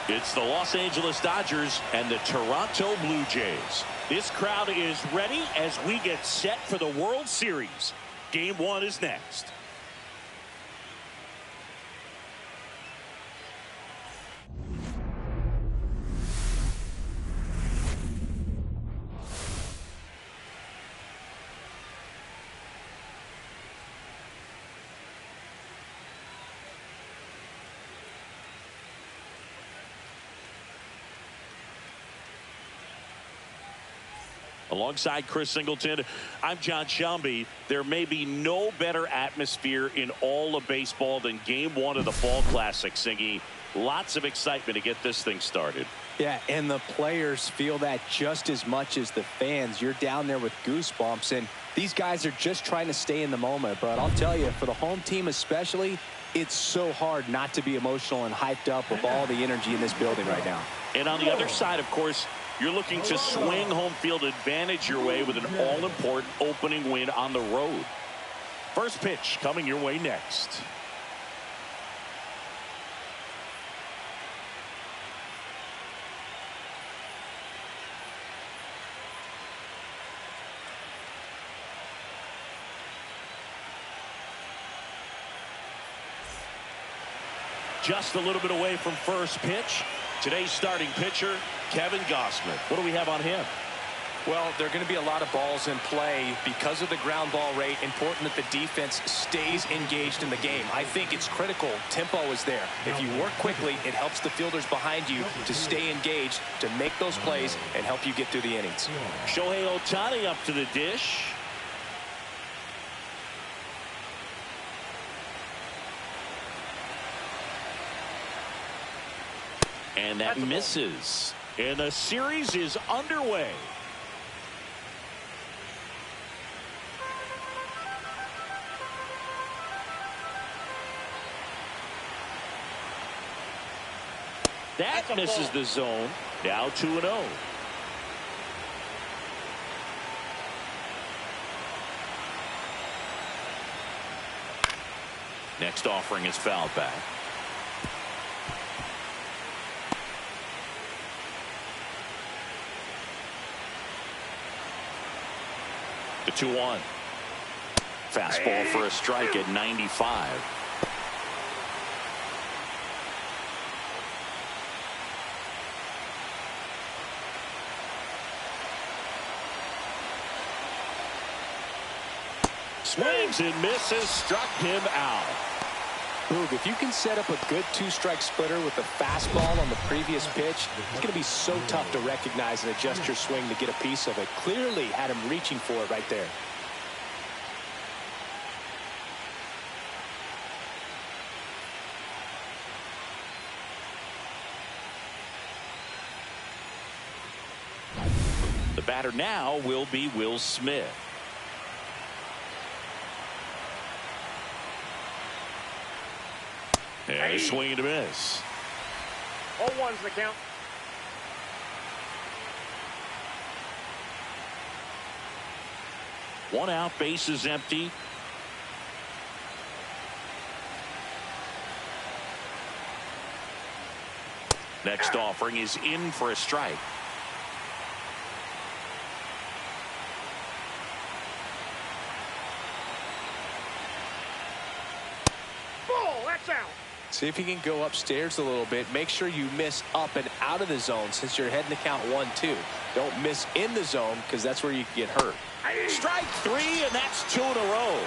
It's the Los Angeles Dodgers and the Toronto Blue Jays. This crowd is ready as we get set for the World Series. Game 1 is next. Alongside Chris Singleton, I'm John Shelby. There may be no better atmosphere in all of baseball than Game 1 of the Fall Classic, Singy. Lots of excitement to get this thing started. Yeah, and the players feel that just as much as the fans. You're down there with goosebumps, and these guys are just trying to stay in the moment. But I'll tell you, for the home team especially, it's so hard not to be emotional and hyped up with all the energy in this building right now. And on the other side, of course, you're looking to swing home field advantage your way with an all-important opening win on the road. First pitch coming your way next. Just a little bit away from first pitch. Today's starting pitcher, Kevin Gausman. What do we have on him? Well, there are going to be a lot of balls in play because of the ground ball rate. Important that the defense stays engaged in the game. I think it's critical. Tempo is there. If you work quickly, it helps the fielders behind you to stay engaged, to make those plays, and help you get through the innings. Shohei Ohtani up to the dish. And that misses. And the series is underway. That misses the zone. Now 2-0. Next offering is fouled back. The 2-1. Fastball for a strike at 95. Swings and misses, struck him out. Boog, if you can set up a good two-strike splitter with the fastball on the previous pitch, it's going to be so tough to recognize and adjust your swing to get a piece of it. Clearly had him reaching for it right there. The batter now will be Will Smith. And a swing and a miss. 0-1's the count. One out, base is empty. Next offering is in for a strike. Ball, that's out. See if you can go upstairs a little bit. Make sure you miss up and out of the zone since you're heading to count 1-2. Don't miss in the zone because that's where you can get hurt. Strike 3, and that's 2 in a row.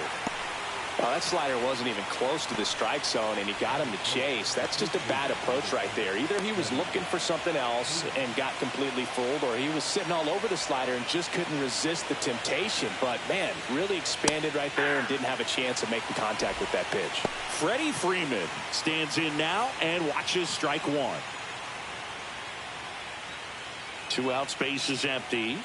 Well, that slider wasn't even close to the strike zone, and he got him to chase. That's just a bad approach right there. Either he was looking for something else and got completely fooled, or he was sitting all over the slider and just couldn't resist the temptation. But, man, really expanded right there and didn't have a chance of making contact with that pitch. Freddie Freeman stands in now and watches strike 1. 2 outs, base is empty.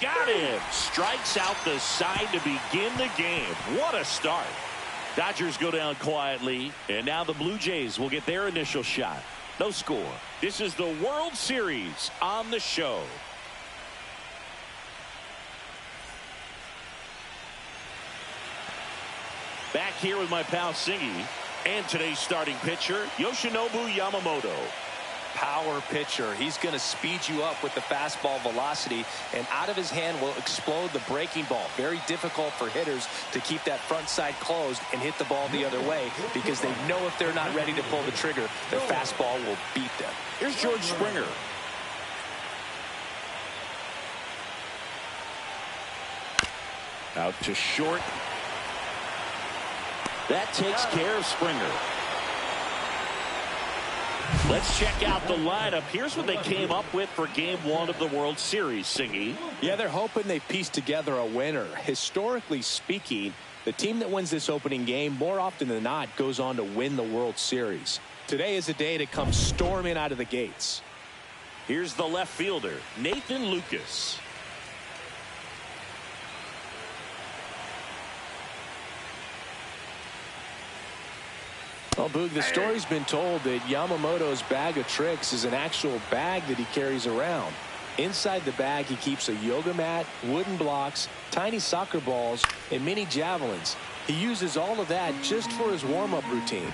Got him. Strikes out the side to begin the game. What a start. Dodgers go down quietly, and now the Blue Jays will get their initial shot. No score. This is the World Series on the show. Back here with my pal Singy, and today's starting pitcher, Yoshinobu Yamamoto. Power pitcher. He's going to speed you up with the fastball velocity, and out of his hand will explode the breaking ball. Very difficult for hitters to keep that front side closed and hit the ball the other way, because they know if they're not ready to pull the trigger, the fastball will beat them. Here's George Springer. Out to short. That takes care of Springer. Let's check out the lineup. Here's what they came up with for Game 1 of the World Series, Singy. Yeah, they're hoping they piece together a winner. Historically speaking, the team that wins this opening game more often than not goes on to win the World Series. Today is a day to come storming out of the gates. Here's the left fielder, Nathan Lucas. Well, Boog, the story's been told that Yamamoto's bag of tricks is an actual bag that he carries around. Inside the bag, he keeps a yoga mat, wooden blocks, tiny soccer balls, and mini javelins. He uses all of that just for his warm-up routine.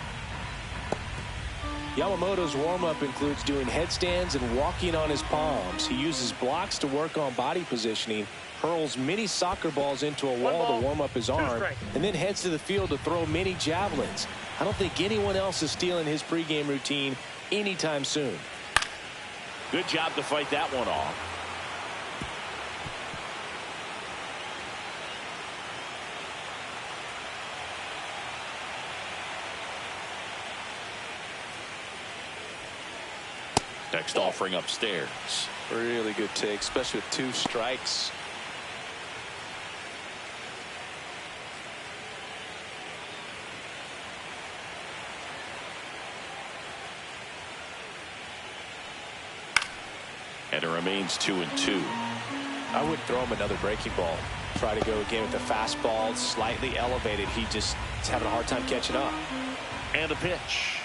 Yamamoto's warm-up includes doing headstands and walking on his palms. He uses blocks to work on body positioning, hurls mini soccer balls into a wall to warm up his arm, and then heads to the field to throw mini javelins. I don't think anyone else is stealing his pregame routine anytime soon. Good job to fight that one off. Next offering upstairs. Really good take, especially with 2 strikes. And it remains 2-2. I would throw him another breaking ball. Try to go again with the fastball, slightly elevated. He just is having a hard time catching up. And a pitch.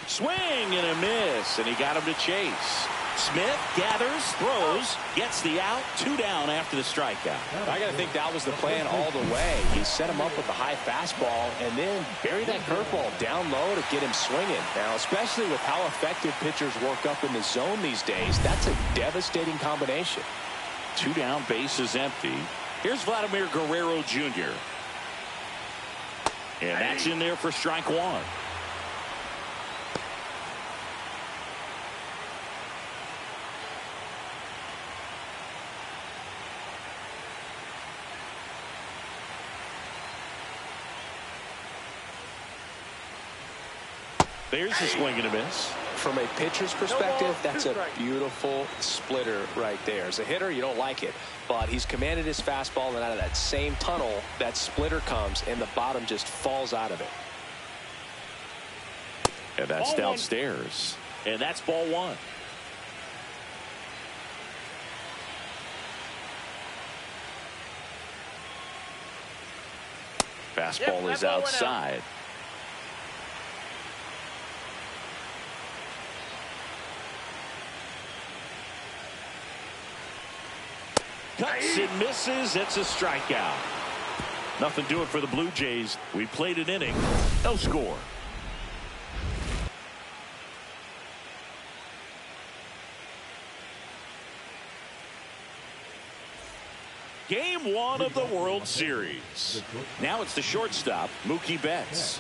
Swing and a miss, and he got him to chase. Smith gathers, throws, gets the out, 2 down after the strikeout. I got to think that was the plan all the way. He set him up with a high fastball and then bury that curveball down low to get him swinging. Now, especially with how effective pitchers work up in the zone these days, that's a devastating combination. 2 down, bases empty. Here's Vladimir Guerrero Jr. And that's in there for strike 1. There's a swing and a miss. From a pitcher's perspective, that's a beautiful splitter right there. As a hitter, you don't like it, but he's commanded his fastball, and out of that same tunnel, that splitter comes, and the bottom just falls out of it. And that's downstairs. And that's ball 1. Fastball is outside. Cuts and misses. It's a strikeout. Nothing doing for the Blue Jays. We played an inning. No score. Game 1 of the World Series. Now it's the shortstop, Mookie Betts.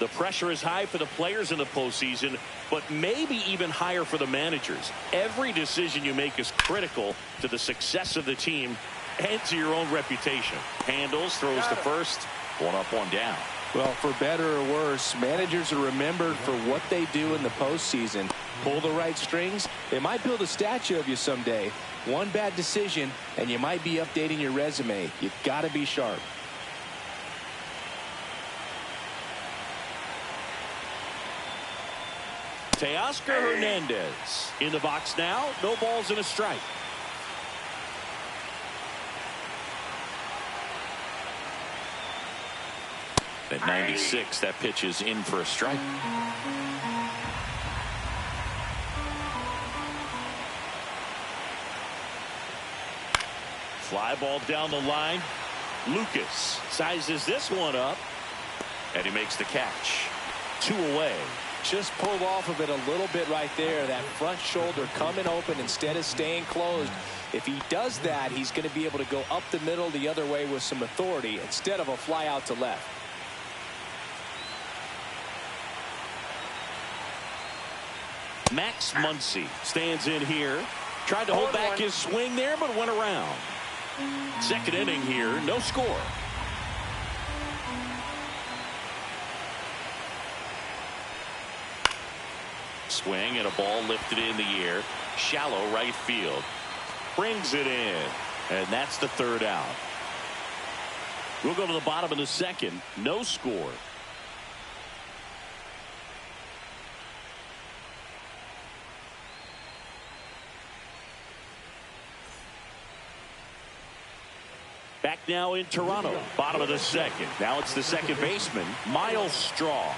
The pressure is high for the players in the postseason, but maybe even higher for the managers. Every decision you make is critical to the success of the team and to your own reputation. Handles, throws to first, 1 up, 1 down. Well, for better or worse, managers are remembered for what they do in the postseason. Pull the right strings, they might build a statue of you someday. One bad decision, and you might be updating your resume. You've got to be sharp. Teoscar Hernandez in the box now. No balls and a strike. At 96, that pitch is in for a strike. Fly ball down the line. Lucas sizes this one up, and he makes the catch. 2 away. Just pulled off of it a little bit right there. That front shoulder coming open instead of staying closed. If he does that, he's going to be able to go up the middle the other way with some authority instead of a fly out to left. Max Muncy stands in here. Tried to hold back his swing there, but went around. Second inning here, no score. Swing and a ball lifted in the air. Shallow right field. Brings it in. And that's the 3rd out. We'll go to the bottom of the 2nd. No score. Back now in Toronto. Bottom of the 2nd. Now it's the second baseman, Miles Straw.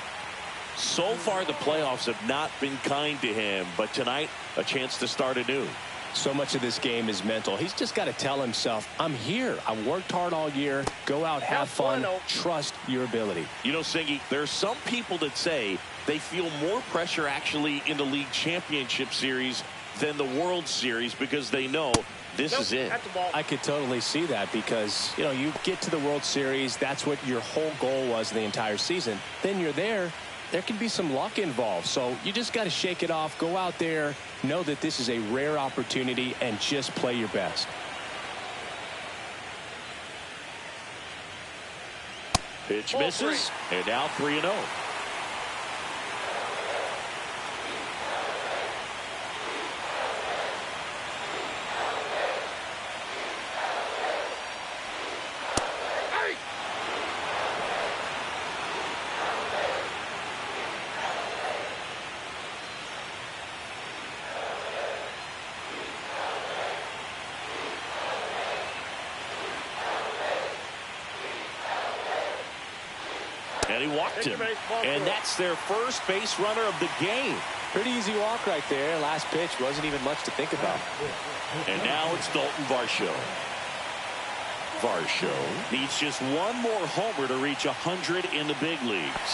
So far, the playoffs have not been kind to him, but tonight, a chance to start anew. So much of this game is mental. He's just got to tell himself, I'm here. I've worked hard all year. Go out, have fun, trust your ability. You know, Singy, there are some people that say they feel more pressure actually in the league championship series than the World Series because they know this is it. I could totally see that because, you know, you get to the World Series. That's what your whole goal was the entire season. Then you're there. There can be some luck involved. So you just got to shake it off. Go out there. Know that this is a rare opportunity and just play your best. Pitch misses. And now 3-0. And he walked him. And that's their first base runner of the game. Pretty easy walk right there. Last pitch wasn't even much to think about. And now it's Dalton Varsho. Varsho needs just one more homer to reach 100 in the big leagues.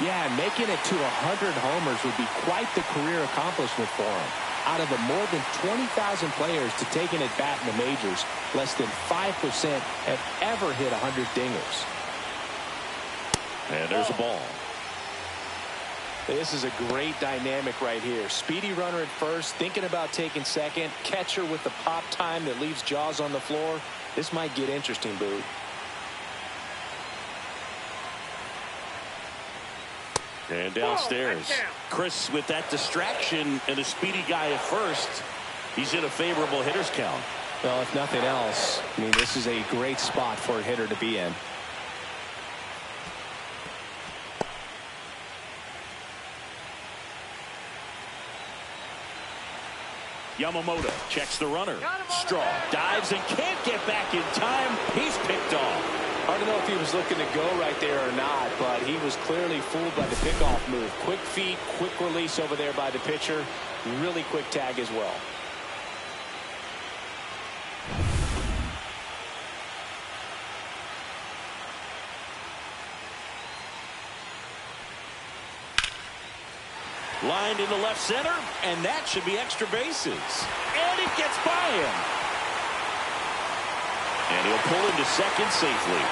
Yeah, making it to 100 homers would be quite the career accomplishment for him. Out of the more than 20,000 players to take an at-bat in the majors, less than 5% have ever hit 100 dingers. And there's a ball. This is a great dynamic right here. Speedy runner at first, thinking about taking second. Catcher with the pop time that leaves Jaws on the floor. This might get interesting, Boo. And downstairs. Chris, with that distraction and a speedy guy at first, he's in a favorable hitter's count. Well, if nothing else, I mean, this is a great spot for a hitter to be in. Yamamoto checks the runner. Straw dives and can't get back in time. He's picked off. Hard to know if he was looking to go right there or not, but he was clearly fooled by the pickoff move. Quick feet, quick release over there by the pitcher. Really quick tag as well. Lined into left center, and that should be extra bases. And it gets by him. And he'll pull into second safely.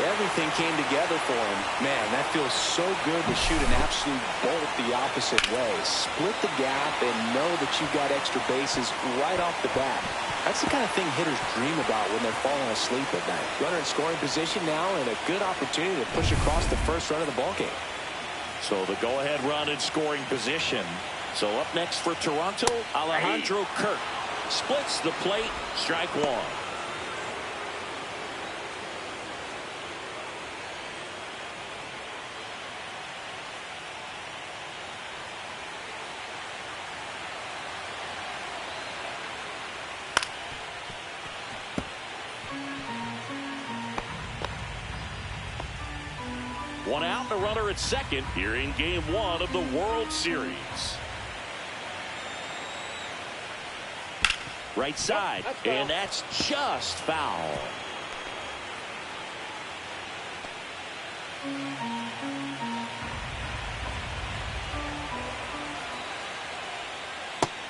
Everything came together for him. Man, that feels so good to shoot an absolute bolt the opposite way. Split the gap and know that you've got extra bases right off the bat. That's the kind of thing hitters dream about when they're falling asleep at night. Runner in scoring position now and a good opportunity to push across the first run of the ballgame. So the go-ahead run in scoring position. So up next for Toronto, Alejandro Kirk splits the plate, strike one. One out and a runner at second here in Game 1 of the World Series. Right side, and that's just foul.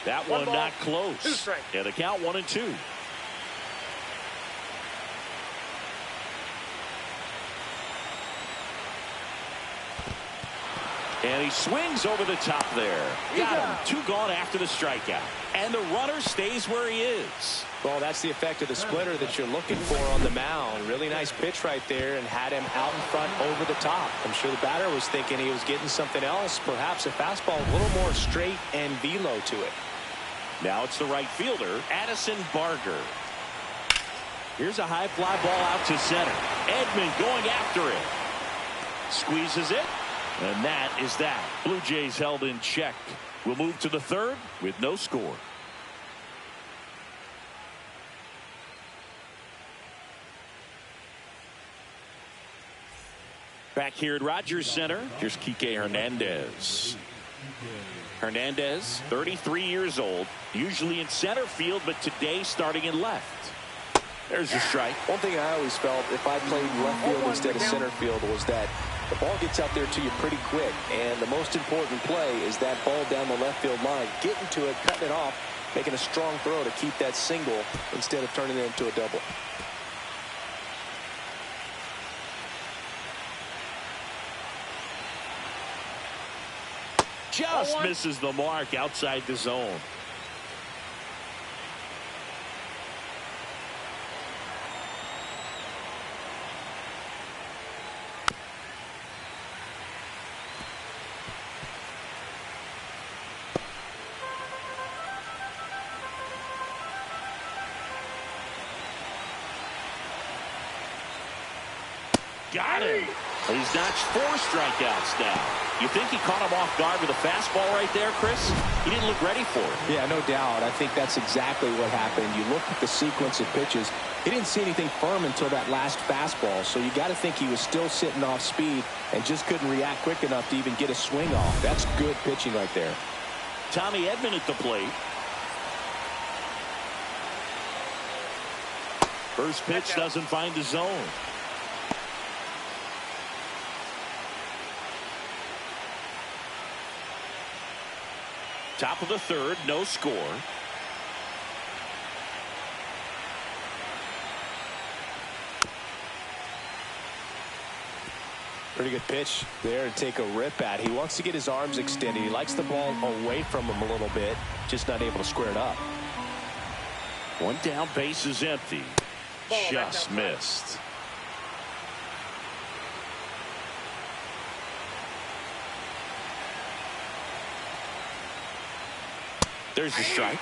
That one not close. And the count 1-2. And he swings over the top there. Got him. 2 gone after the strikeout. And the runner stays where he is. Well, that's the effect of the splitter that you're looking for on the mound. Really nice pitch right there and had him out in front over the top. I'm sure the batter was thinking he was getting something else, perhaps a fastball a little more straight and velo to it. Now it's the right fielder, Addison Barger. Here's a high fly ball out to center. Edman going after it. Squeezes it. And that is that. Blue Jays held in check. We'll move to the third with no score. Back here at Rogers Center, here's Kike Hernandez. Hernandez, 33 years old, usually in center field, but today starting in left. There's a strike. One thing I always felt if I played left field instead of center field was that the ball gets out there to you pretty quick, and the most important play is that ball down the left field line, getting to it, cutting it off, making a strong throw to keep that single instead of turning it into a double. Just misses the mark outside the zone. Got him. He's notched 4 strikeouts now. You think he caught him off guard with a fastball right there, Chris? He didn't look ready for it. Yeah, no doubt. I think that's exactly what happened. You look at the sequence of pitches. He didn't see anything firm until that last fastball, so you got to think he was still sitting off speed and just couldn't react quick enough to even get a swing off. That's good pitching right there. Tommy Edman at the plate. First pitch doesn't find the zone. Top of the third, no score. Pretty good pitch there to take a rip at. He wants to get his arms extended. He likes the ball away from him a little bit, just not able to square it up. One down, base is empty. Just missed. There's the strike.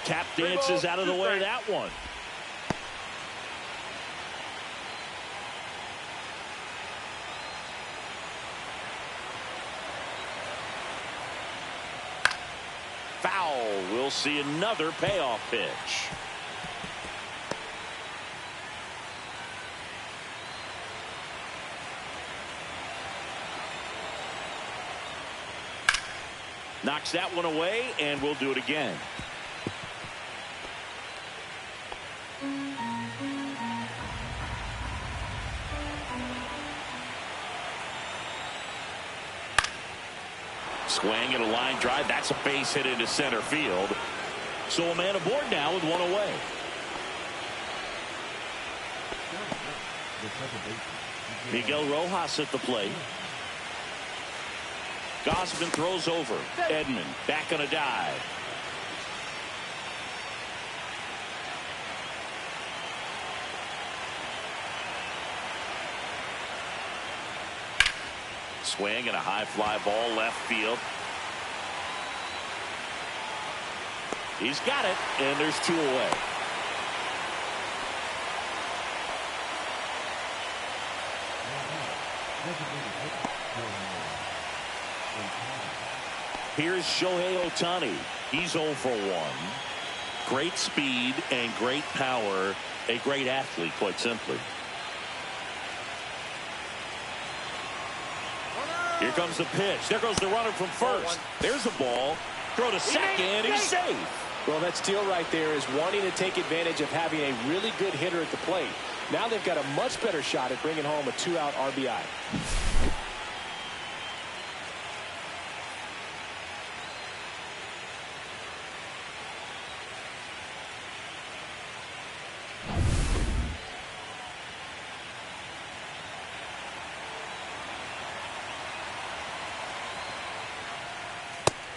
Tap dances out of the way of that one. Foul. We'll see another payoff pitch. Knocks that one away, and we'll do it again. Swing and a line drive. That's a base hit into center field. So a man aboard now with one away. Miguel Rojas at the plate. Gausman throws over. Edman back on a dive. Swing and a high fly ball left field. He's got it, and there's 2 away. Here's Shohei Ohtani. He's 0 for 1. Great speed and great power. A great athlete, quite simply. Here comes the pitch. There goes the runner from first. There's the ball. Throw to second. He's safe. Well, that steal right there is wanting to take advantage of having a really good hitter at the plate. Now they've got a much better shot at bringing home a 2-out RBI.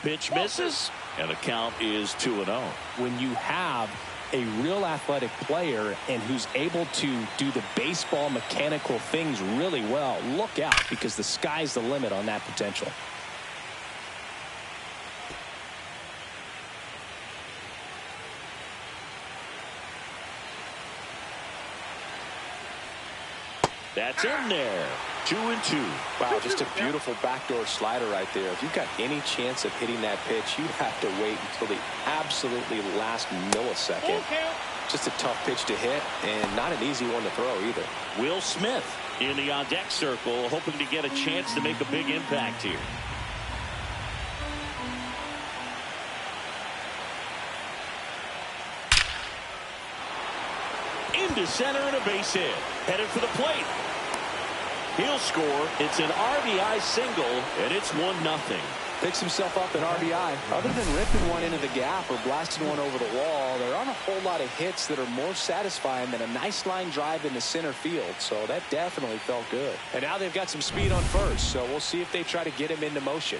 Pitch misses, and the count is 2-0. When you have a real athletic player and who's able to do the baseball mechanical things really well, look out, because the sky's the limit on that potential. That's in there. 2-2. Wow, just a beautiful backdoor slider right there. If you've got any chance of hitting that pitch, you have to wait until the absolutely last millisecond. Just a tough pitch to hit, and not an easy one to throw either. Will Smith in the on-deck circle, hoping to get a chance to make a big impact here. Into center and a base hit. Headed for the plate. He'll score. It's an RBI single, and it's 1-0. Picks himself up an RBI. Other than ripping one into the gap or blasting one over the wall, there aren't a whole lot of hits that are more satisfying than a nice line drive into center field. So that definitely felt good. And now they've got some speed on first, so we'll see if they try to get him into motion.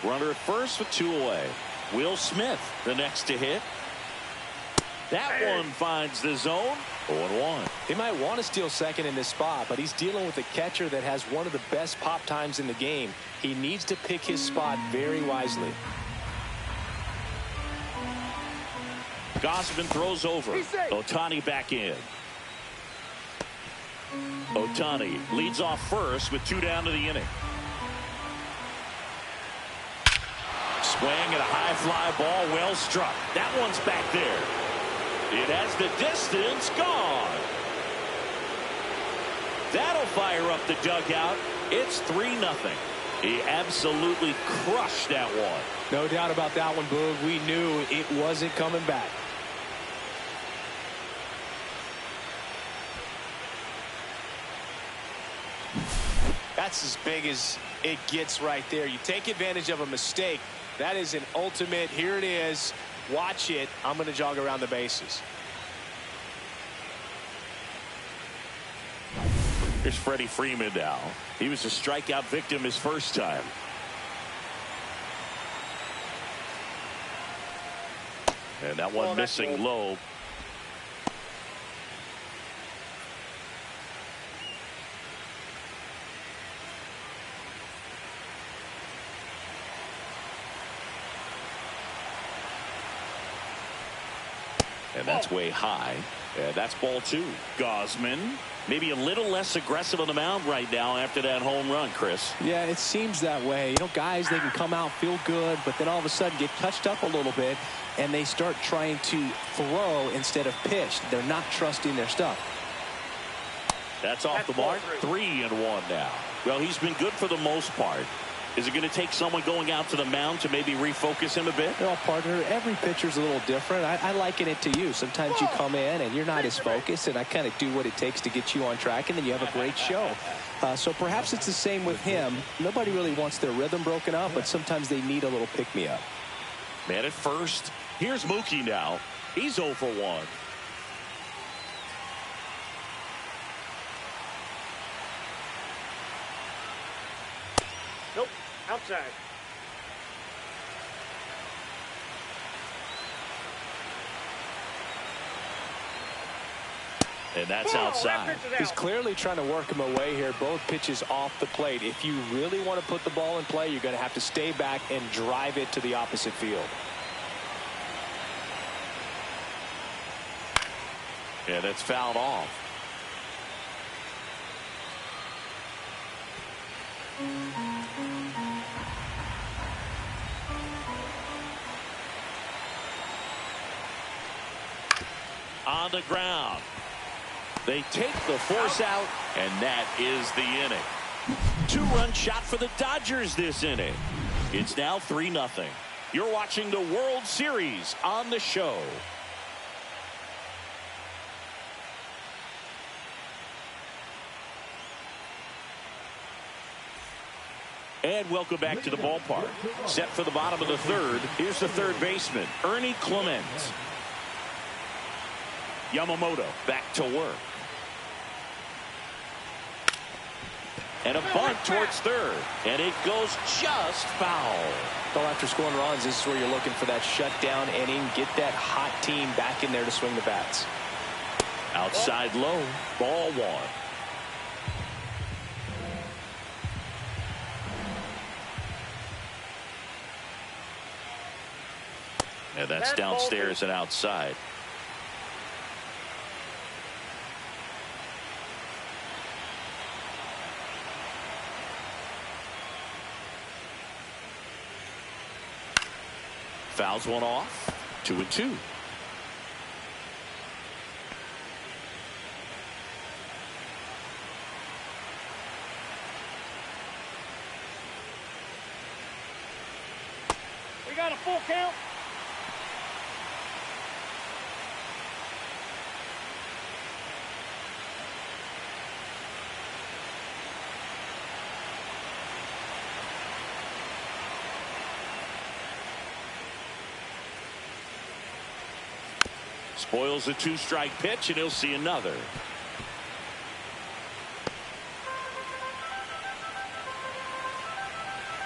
Runner at first with 2 away. Will Smith, the next to hit. That one finds the zone. 0-1. He might want to steal second in this spot, but he's dealing with a catcher that has one of the best pop times in the game. He needs to pick his spot very wisely. Gausman throws over. Ohtani back in. Ohtani leads off first with 2 down to the inning. Swing and a high fly ball, well struck. That one's back there. It has the distance, gone. That'll fire up the dugout. It's 3-0. He absolutely crushed that one. No doubt about that one, Boog. We knew it wasn't coming back. That's as big as it gets right there. You take advantage of a mistake. That is an ultimate. Here it is. Watch it. I'm going to jog around the bases. Here's Freddie Freeman now. He was a strikeout victim his first time. And that one missing low. And that's way high. And that's ball 2. Gausman, maybe a little less aggressive on the mound right now after that home run, Chris. Yeah, it seems that way. You know, guys, they can come out, feel good, but then all of a sudden get touched up a little bit, and they start trying to throw instead of pitch. They're not trusting their stuff. That's off the mark. 3-1 now. Well, he's been good for the most part. Is it going to take someone going out to the mound to maybe refocus him a bit? Well, partner, every pitcher's a little different. I liken it to you. Sometimes you come in and you're not as focused, and I kind of do what it takes to get you on track, and then you have a great show. So perhaps it's the same with him. Nobody really wants their rhythm broken up, but sometimes they need a little pick-me-up. Man at first. Here's Mookie now. He's 0 for 1. Nope. Outside. And that's outside. He's clearly trying to work him away here. Both pitches off the plate. If you really want to put the ball in play, you're going to have to stay back and drive it to the opposite field. Yeah, that's fouled off. on the ground. They take the force out, and that is the inning. Two-run shot for the Dodgers this inning. It's now 3-0. You're watching the World Series on the show. And welcome back to the ballpark. Set for the bottom of the third. Here's the third baseman, Ernie Clement. Yamamoto back to work. And a bunt towards third. And it goes just foul. Well, after scoring runs, this is where you're looking for that shutdown inning. Get that hot team back in there to swing the bats. Outside low. Ball one. And that's downstairs and outside. Fouls one off. 2-2. We got a full count. Spoils a two-strike pitch, and he'll see another.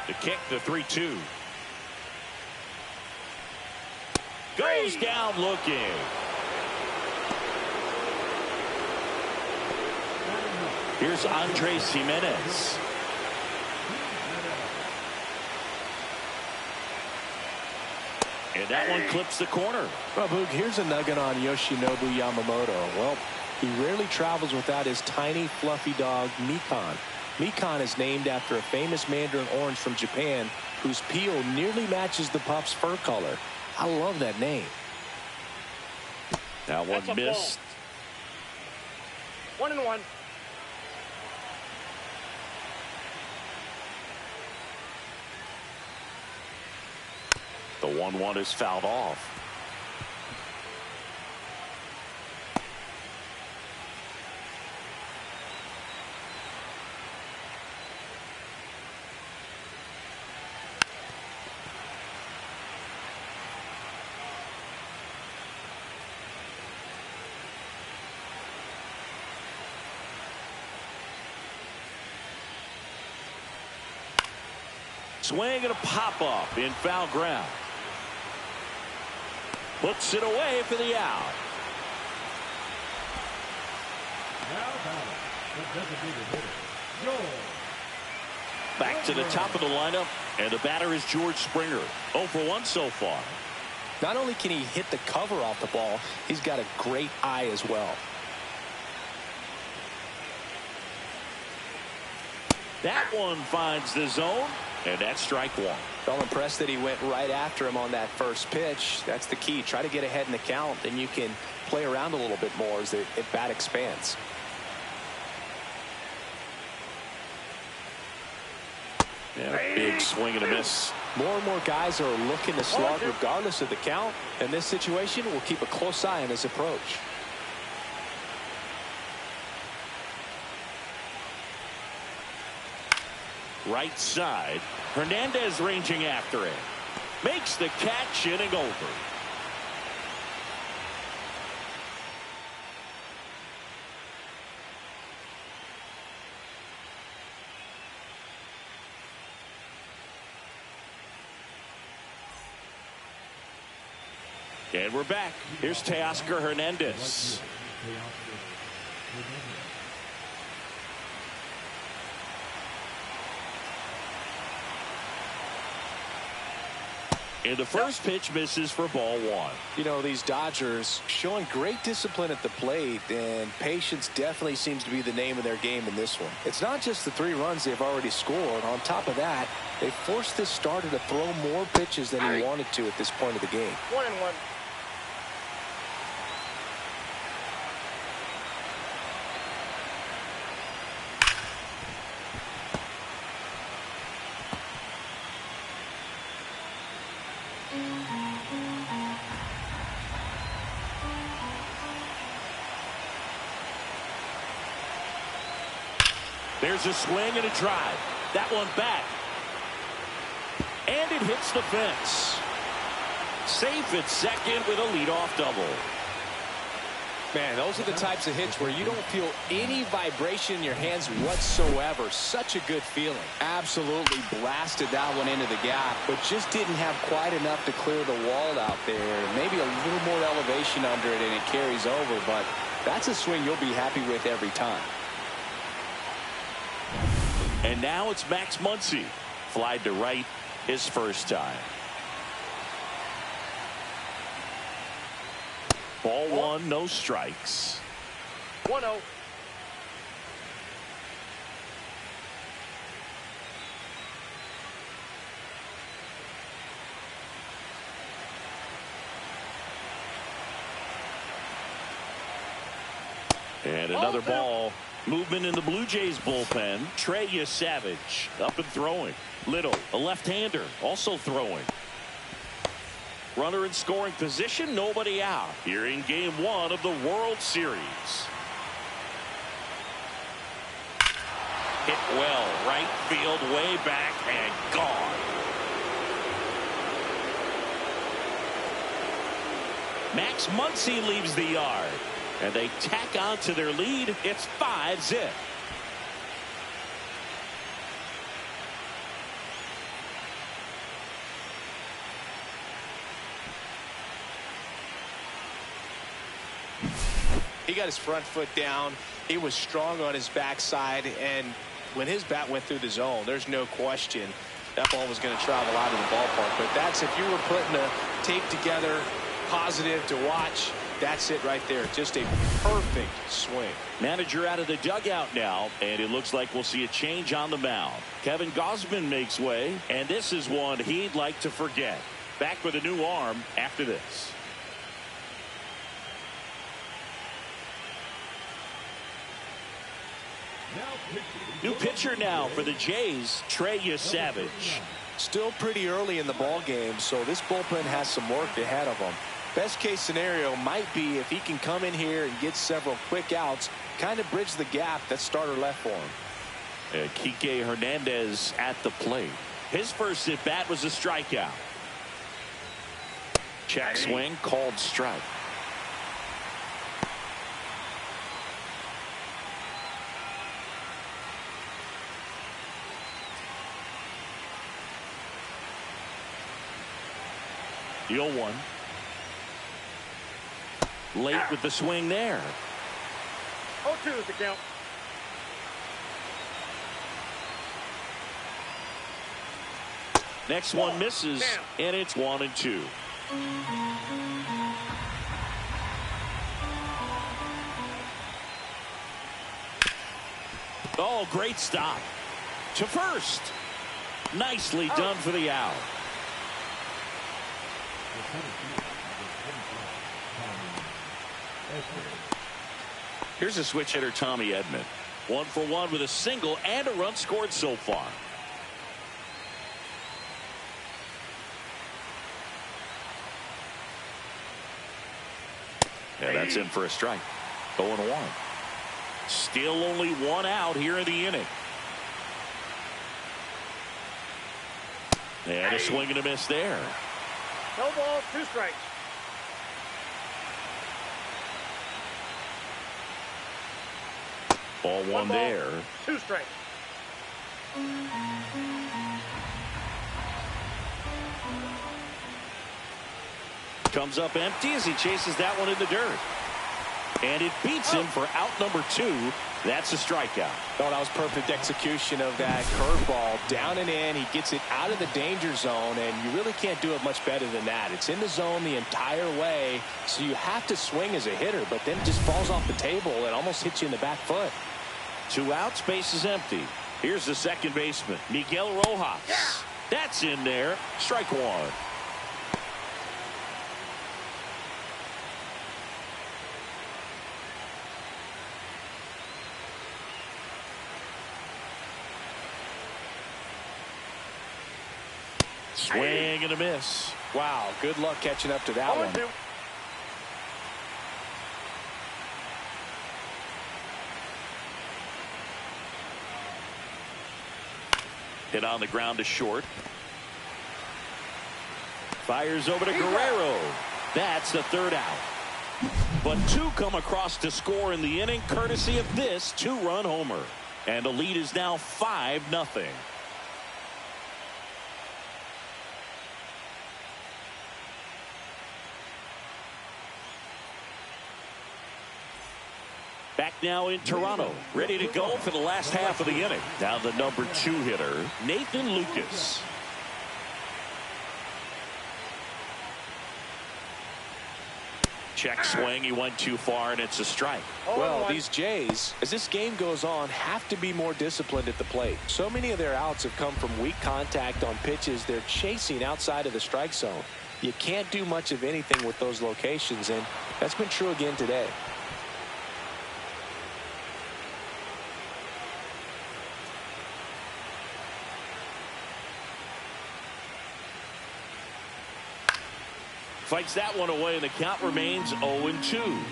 The kick, the 3-2. Goes down looking. Here's Andres Jimenez. And that one clips the corner. Well, Boog, here's a nugget on Yoshinobu Yamamoto. Well, he rarely travels without his tiny, fluffy dog, Mikan. Mikan is named after a famous mandarin orange from Japan whose peel nearly matches the pup's fur color. I love that name. That one missed. 1-1. The 1-1 is fouled off. Swing and a pop-up in foul ground. Puts it away for the out. Back to the top of the lineup, and the batter is George Springer. 0 for 1 so far. Not only can he hit the cover off the ball, he's got a great eye as well. That one finds the zone, and that's strike one. I'm impressed that he went right after him on that first pitch. That's the key. Try to get ahead in the count, then you can play around a little bit more as the bat expands. Yeah, big swing and a miss. More and more guys are looking to slug regardless of the count. In this situation, we'll keep a close eye on his approach. Right side. Hernandez ranging after it. Makes the catch, inning over. And we're back. Here's Teoscar Hernandez. And the first pitch misses for ball one. You know, these Dodgers showing great discipline at the plate, and patience definitely seems to be the name of their game in this one. It's not just the 3 runs they've already scored. On top of that, they forced this starter to throw more pitches than he wanted to at this point of the game. 1-1. There's a swing and a drive. That one back. And it hits the fence. Safe at second with a leadoff double. Man, those are the types of hits where you don't feel any vibration in your hands whatsoever. Such a good feeling. Absolutely blasted that one into the gap, but just didn't have quite enough to clear the wall out there. Maybe a little more elevation under it and it carries over, but that's a swing you'll be happy with every time. And now it's Max Muncy. Flied to right his first time. Ball one, no strikes. 1-0. And another ball. Movement in the Blue Jays bullpen. Trey Savage up and throwing. Little, a left-hander, also throwing. Runner in scoring position, nobody out. Here in game one of the World Series. Hit well, right field, way back, and gone. Max Muncy leaves the yard. And they tack on to their lead. It's 5-0. He got his front foot down. He was strong on his backside, and when his bat went through the zone, there's no question that ball was going to travel out of the ballpark. But that's if you were putting a tape together, positive to watch. That's it right there. Just a perfect swing. Manager out of the dugout now, and it looks like we'll see a change on the mound. Kevin Gausman makes way, and this is one he'd like to forget. Back with a new arm after this. New pitcher now for the Jays, Trey Savage. Still pretty early in the ball game, so this bullpen has some work ahead of them. Best case scenario might be if he can come in here and get several quick outs, kind of bridge the gap that starter left for him. Kike Hernandez at the plate. His first at bat was a strikeout. Check swing, called strike. The 0-1. Late with the swing there. 0-2 is the count. Next one misses, and it's 1-2. Oh, great stop. To first. Nicely done for the out. Here's a switch hitter, Tommy Edman. 1 for 1 with a single and a run scored so far. Yeah, that's in for a strike. 0-1. Still only one out here in the inning. And a swing and a miss there. No balls, 2 strikes. Ball one ball, there. 2 strikes. Comes up empty as he chases that one in the dirt. And it beats him for out number 2. That's a strikeout. Oh, that was perfect execution of that curveball. Down and in. He gets it out of the danger zone, and you really can't do it much better than that. It's in the zone the entire way, so you have to swing as a hitter, but then it just falls off the table and almost hits you in the back foot. 2 outs, base is empty. Here's the second baseman, Miguel Rojas. Yeah. That's in there. Strike 1. Swing and a miss. Wow, good luck catching up to that one. 0-2. Hit on the ground to short. Fires over to Guerrero. That's the third out. But two come across to score in the inning, courtesy of this two-run homer. And the lead is now 5-0. Back now in Toronto, ready to go for the last half of the inning. Now the number 2 hitter, Nathan Lucas. Check swing. He went too far, and it's a strike. Well, these Jays, as this game goes on, have to be more disciplined at the plate. So many of their outs have come from weak contact on pitches they're chasing outside of the strike zone. You can't do much of anything with those locations, and that's been true again today. Fights that one away, and the count remains 0-2.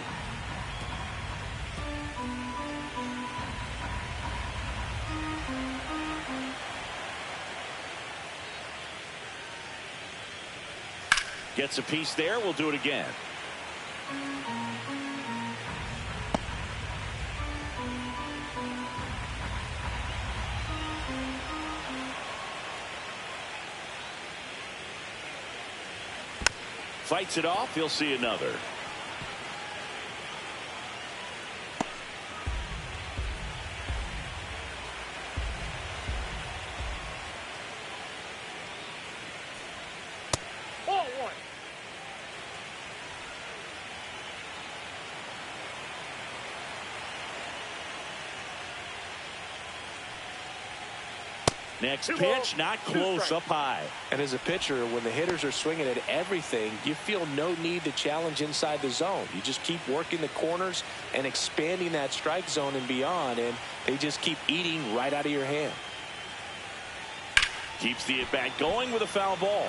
Gets a piece there. We'll do it again. Fights it off. He'll see another. Ball one. Next pitch, not close, up high. And as a pitcher, when the hitters are swinging at everything, you feel no need to challenge inside the zone. You just keep working the corners and expanding that strike zone and beyond, and they just keep eating right out of your hand. Keeps the at-bat going with a foul ball.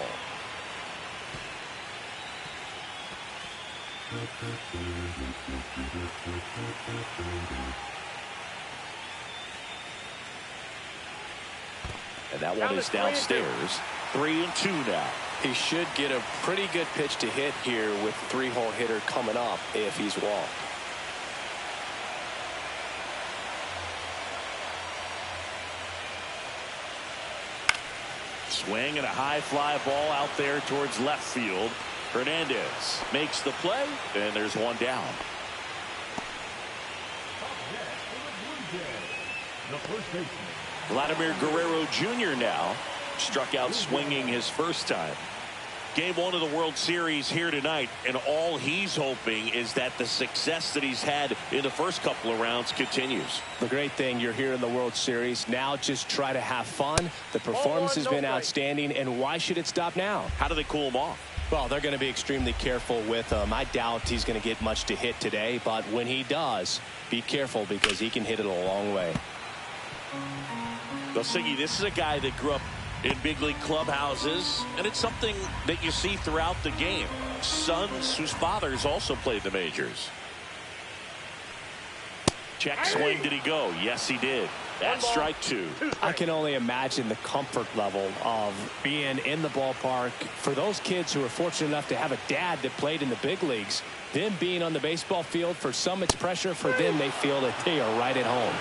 And that one is downstairs. 3-2 now. He should get a pretty good pitch to hit here with the 3-hole hitter coming up if he's walked. Swing and a high fly ball out there towards left field. Hernandez makes the play, and there's one down. The first baseman. Vladimir Guerrero Jr. now struck out swinging his first time. Game 1 of the World Series here tonight, and all he's hoping is that the success that he's had in the first couple of rounds continues. The great thing, you're here in the World Series. Now just try to have fun. The performance has been outstanding, and why should it stop now? How do they cool him off? Well, they're going to be extremely careful with him. I doubt he's going to get much to hit today, but when he does, be careful because he can hit it a long way. Well, Siggy, this is a guy that grew up in big league clubhouses, and it's something that you see throughout the game. Sons whose fathers also played the majors. Check swing. Did he go? Yes, he did. That's strike 2. I can only imagine the comfort level of being in the ballpark for those kids who are fortunate enough to have a dad that played in the big leagues. Them being on the baseball field, for some it's pressure. For them, they feel that they are right at home.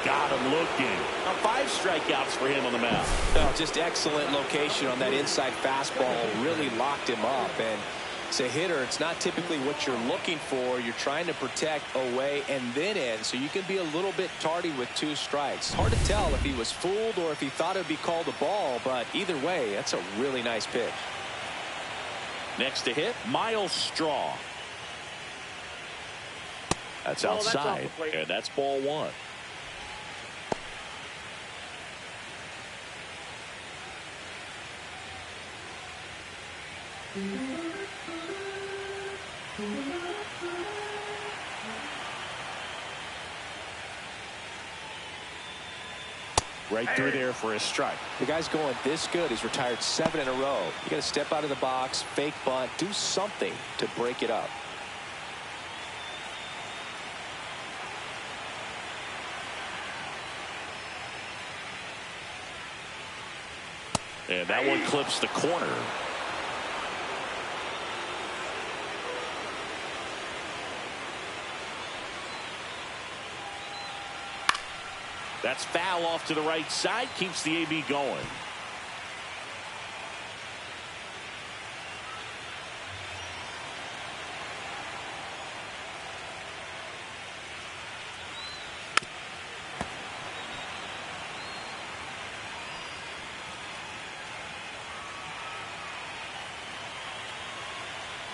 Got him looking. Now 5 strikeouts for him on the mound. Oh, just excellent location on that inside fastball. Really locked him up. And as a hitter, it's not typically what you're looking for. You're trying to protect away and then in, so you can be a little bit tardy with 2 strikes. Hard to tell if he was fooled or if he thought it would be called a ball, but either way, that's a really nice pitch. Next to hit, Miles Straw. That's outside, and that's ball 1. Right through there for a strike. The guy's going this good. He's retired 7 in a row. You got to step out of the box, fake bunt, do something to break it up. And that one clips the corner. That's foul off to the right side. Keeps the AB going.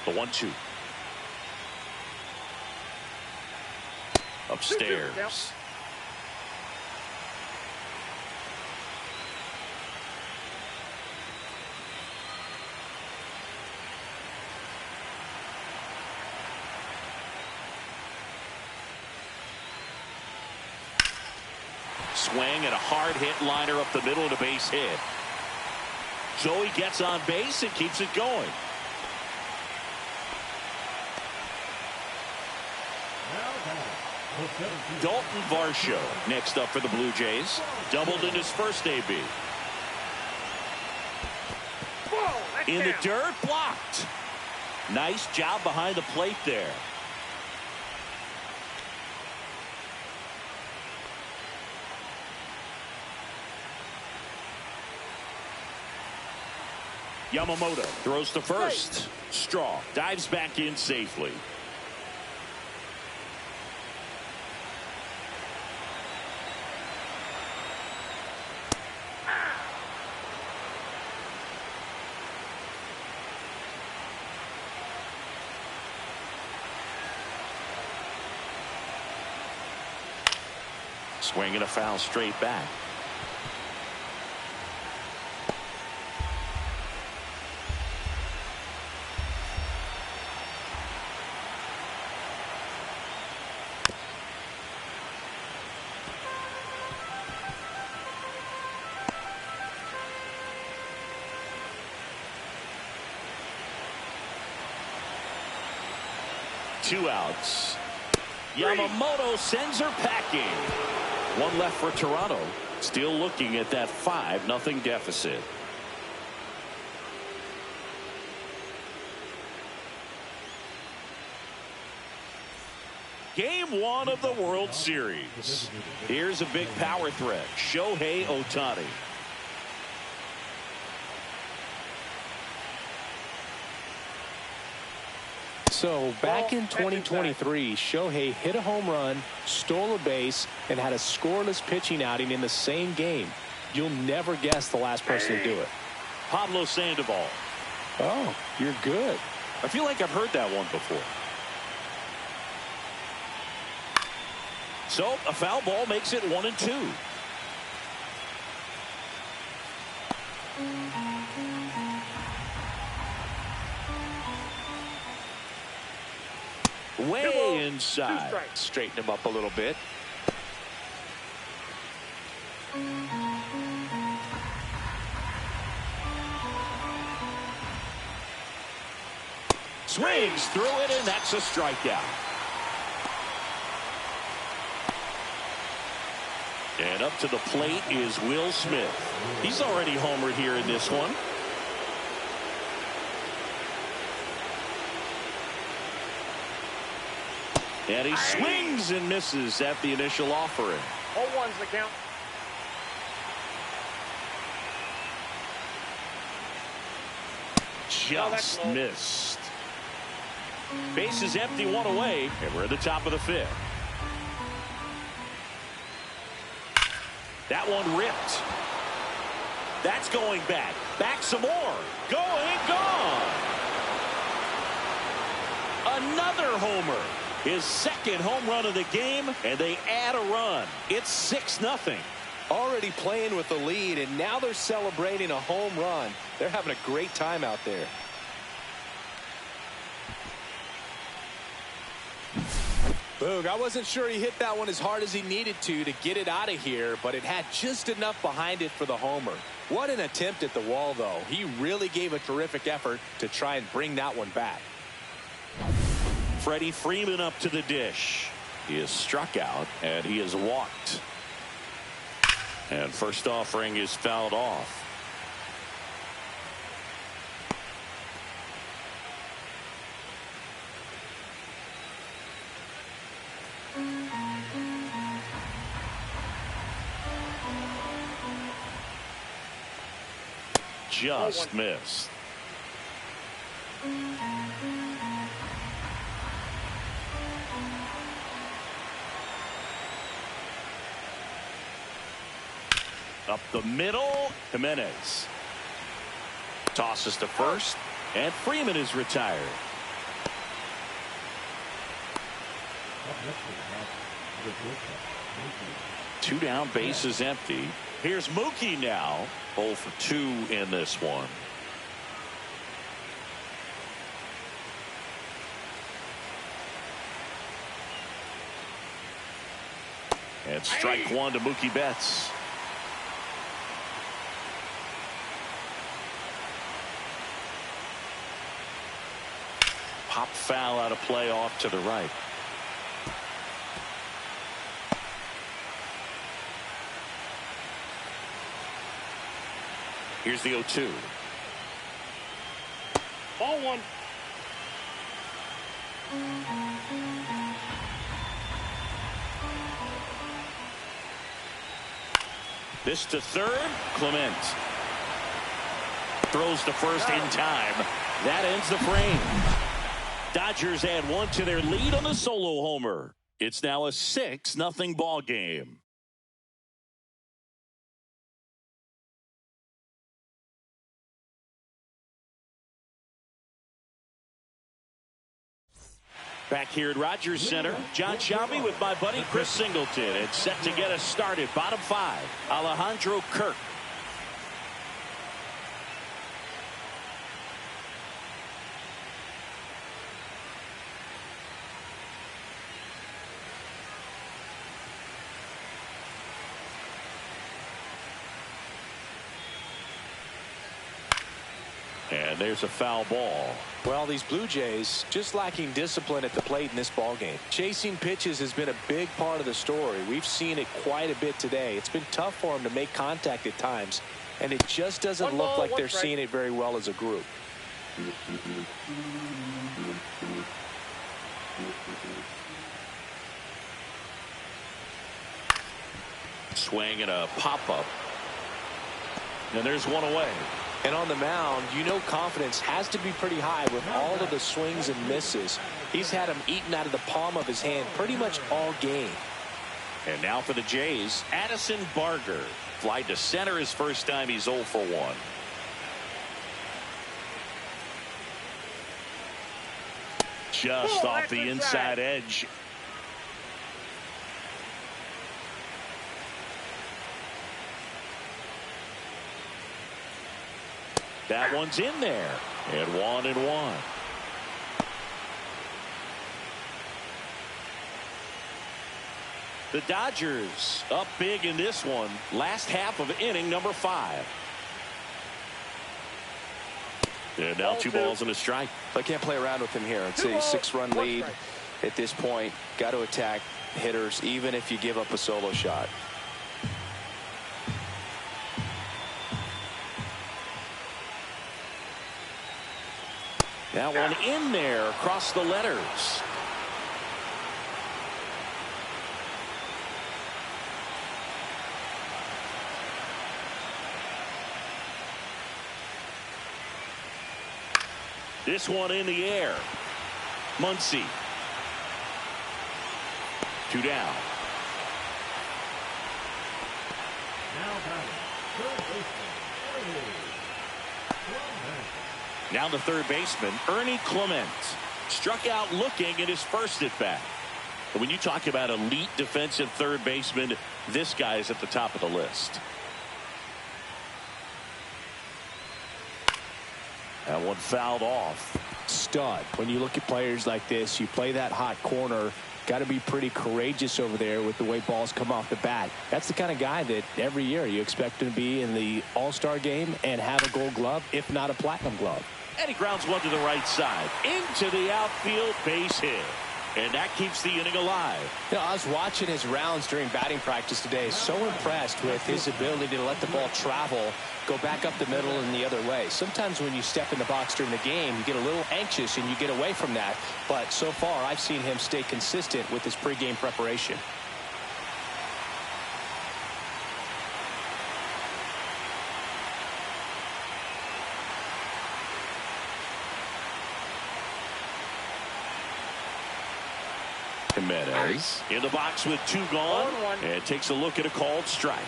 The 1-2. Upstairs. Swing and a hard hit liner up the middle and a base hit. Joey gets on base and keeps it going. Dalton Varsho next up for the Blue Jays. Doubled in his first AB. In the dirt, blocked. Nice job behind the plate there. Yamamoto throws to first. Straw dives back in safely. Swing and a foul straight back. Two outs. Yamamoto sends her packing. One left for Toronto. Still looking at that 5-0 deficit. Game 1 of the World Series. Here's a big power threat. Shohei Ohtani. So back in 2023, Shohei hit a home run, stole a base, and had a scoreless pitching outing in the same game. You'll never guess the last person to do it. Pablo Sandoval. Oh, you're good. I feel like I've heard that one before. So a foul ball makes it 1-2. Way inside. Straighten him up a little bit. Swings through it, and that's a strikeout. And up to the plate is Will Smith. He's already homered here in this one. And he swings and misses at the initial offering. 0-1's the count. Just missed. Base is empty, one away, and we're at the top of the 5th. That one ripped. That's going back. Back some more. Going, gone. Another homer. His second home run of the game, and they add a run. It's 6-0. Already playing with the lead, and now they're celebrating a home run. They're having a great time out there. Boog, I wasn't sure he hit that one as hard as he needed to get it out of here, but it had just enough behind it for the homer. What an attempt at the wall, though. He really gave a terrific effort to try and bring that one back. Freddie Freeman up to the dish. He is struck out, and he is walked. And first offering is fouled off. just missed. Up the middle, Jimenez tosses to first, and Freeman is retired. Two down, bases empty. Here's Mookie now, 0 for 2 in this one. And strike one to Mookie Betts. Pop foul out of play off to the right. Here's the 0-2. Ball one. This to third. Clement throws to first in time. That ends the frame. Dodgers add one to their lead on the solo homer. It's now a 6-0 ball game. Back here at Rogers Center, John Shelby with my buddy Chris Singleton. It's set to get us started. Bottom 5, Alejandro Kirk. And there's a foul ball. Well, these Blue Jays just lacking discipline at the plate in this ball game. Chasing pitches has been a big part of the story. We've seen it quite a bit today. It's been tough for them to make contact at times, and it just doesn't look like they're seeing it very well as a group. Swing and a pop-up. And there's one away. And on the mound, you know confidence has to be pretty high with all of the swings and misses. He's had them eaten out of the palm of his hand pretty much all game. And now for the Jays, Addison Barger. Fly to center his first time. He's 0 for 1. Just off the inside edge. That one's in there. And 1-1. The Dodgers up big in this one. Last half of inning number 5. And now 2 balls and a strike. I can't play around with him here. It's a 6-run lead at this point. Got to attack hitters even if you give up a solo shot. That one in there across the letters. This one in the air. Muncy. 2 down. Now the third baseman, Ernie Clement, struck out looking at his first at bat. And when you talk about elite defensive third baseman, this guy is at the top of the list. That one fouled off. Stud. When you look at players like this, you play that hot corner. Got to be pretty courageous over there with the way balls come off the bat. That's the kind of guy that every year you expect him to be in the All-Star game and have a Gold Glove, if not a Platinum Glove. And he grounds one to the right side. Into the outfield, base hit. And that keeps the inning alive. You know, I was watching his rounds during batting practice today. So impressed with his ability to let the ball travel, go back up the middle and the other way. Sometimes when you step in the box during the game, you get a little anxious and you get away from that. But so far, I've seen him stay consistent with his pregame preparation. Jimenez in the box with 2 gone, and takes a look at a called strike.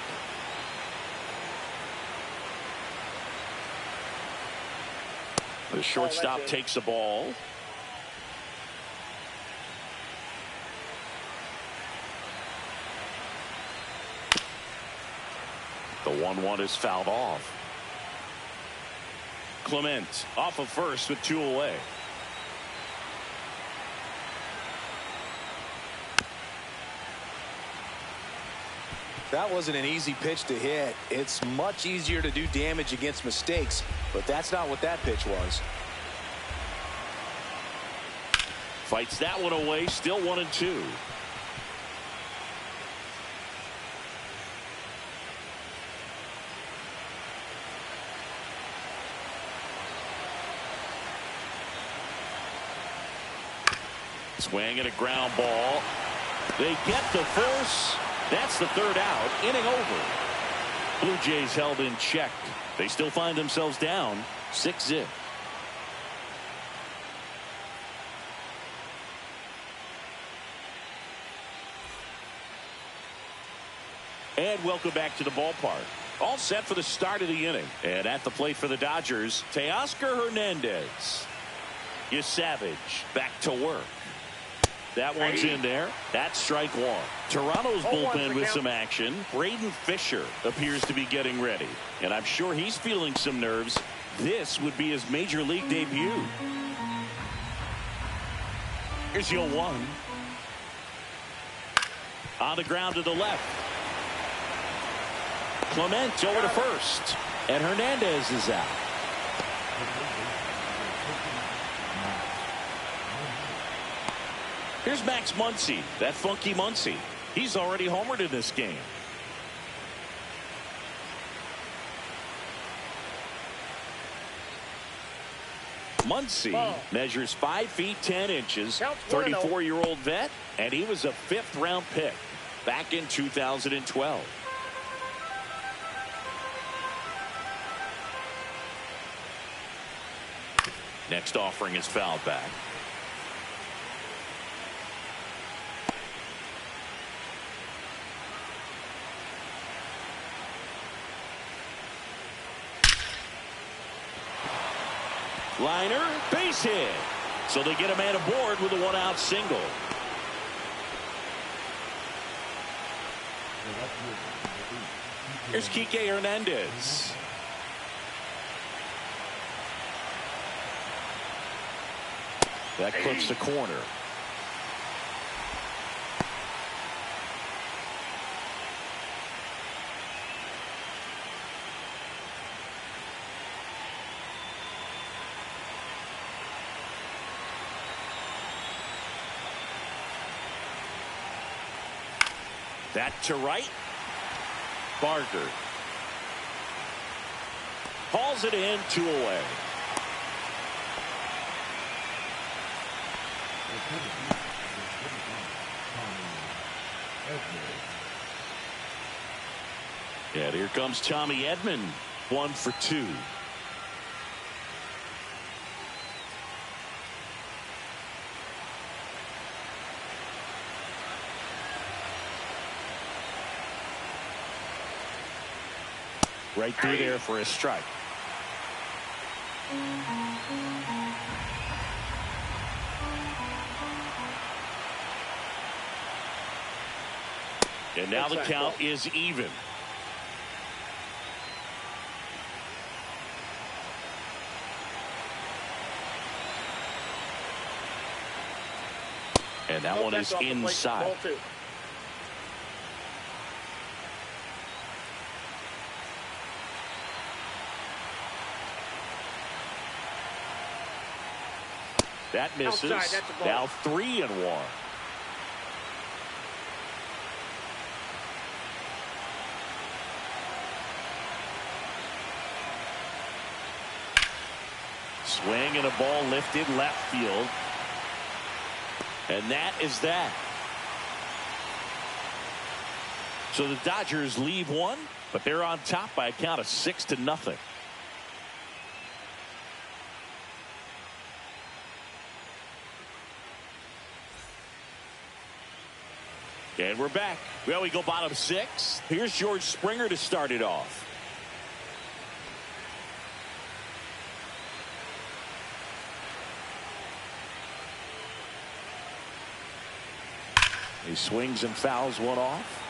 The shortstop takes the ball. The 1-1 is fouled off. Clement off of first with 2 away. That wasn't an easy pitch to hit. It's much easier to do damage against mistakes, but that's not what that pitch was. Fights that one away, still 1-2. Swing and a ground ball. They get the force. That's the 3rd out. Inning over. Blue Jays held in check. They still find themselves down 6-0. And welcome back to the ballpark. All set for the start of the inning. And at the plate for the Dodgers, Teoscar Hernandez. Savage back to work. That one's in there. That's strike 1. Toronto's bullpen with some action. Braden Fisher appears to be getting ready. And I'm sure he's feeling some nerves. This would be his major league debut. Here's your 1. On the ground to the left. Clement over to first. And Hernandez is out. Here's Max Muncy, that funky Muncy. He's already homered in this game. Muncy measures 5 feet 10 inches, 34-year-old vet, and he was a 5th-round pick back in 2012. Next offering is fouled back. Liner, base hit. So they get a man aboard with a 1-out single. Here's Kike Hernandez. That clips the corner. That to right. Barker hauls it in, 2 away. And here comes Tommy Edman, 1 for 2. Right through there for a strike. And now the count is even. And that one is inside. That misses. Now 3-1. Swing and a ball lifted left field. And that is that. So the Dodgers leave 1, but they're on top by a count of 6-0. And we're back. Well, we go bottom 6. Here's George Springer to start it off. He swings and fouls one off.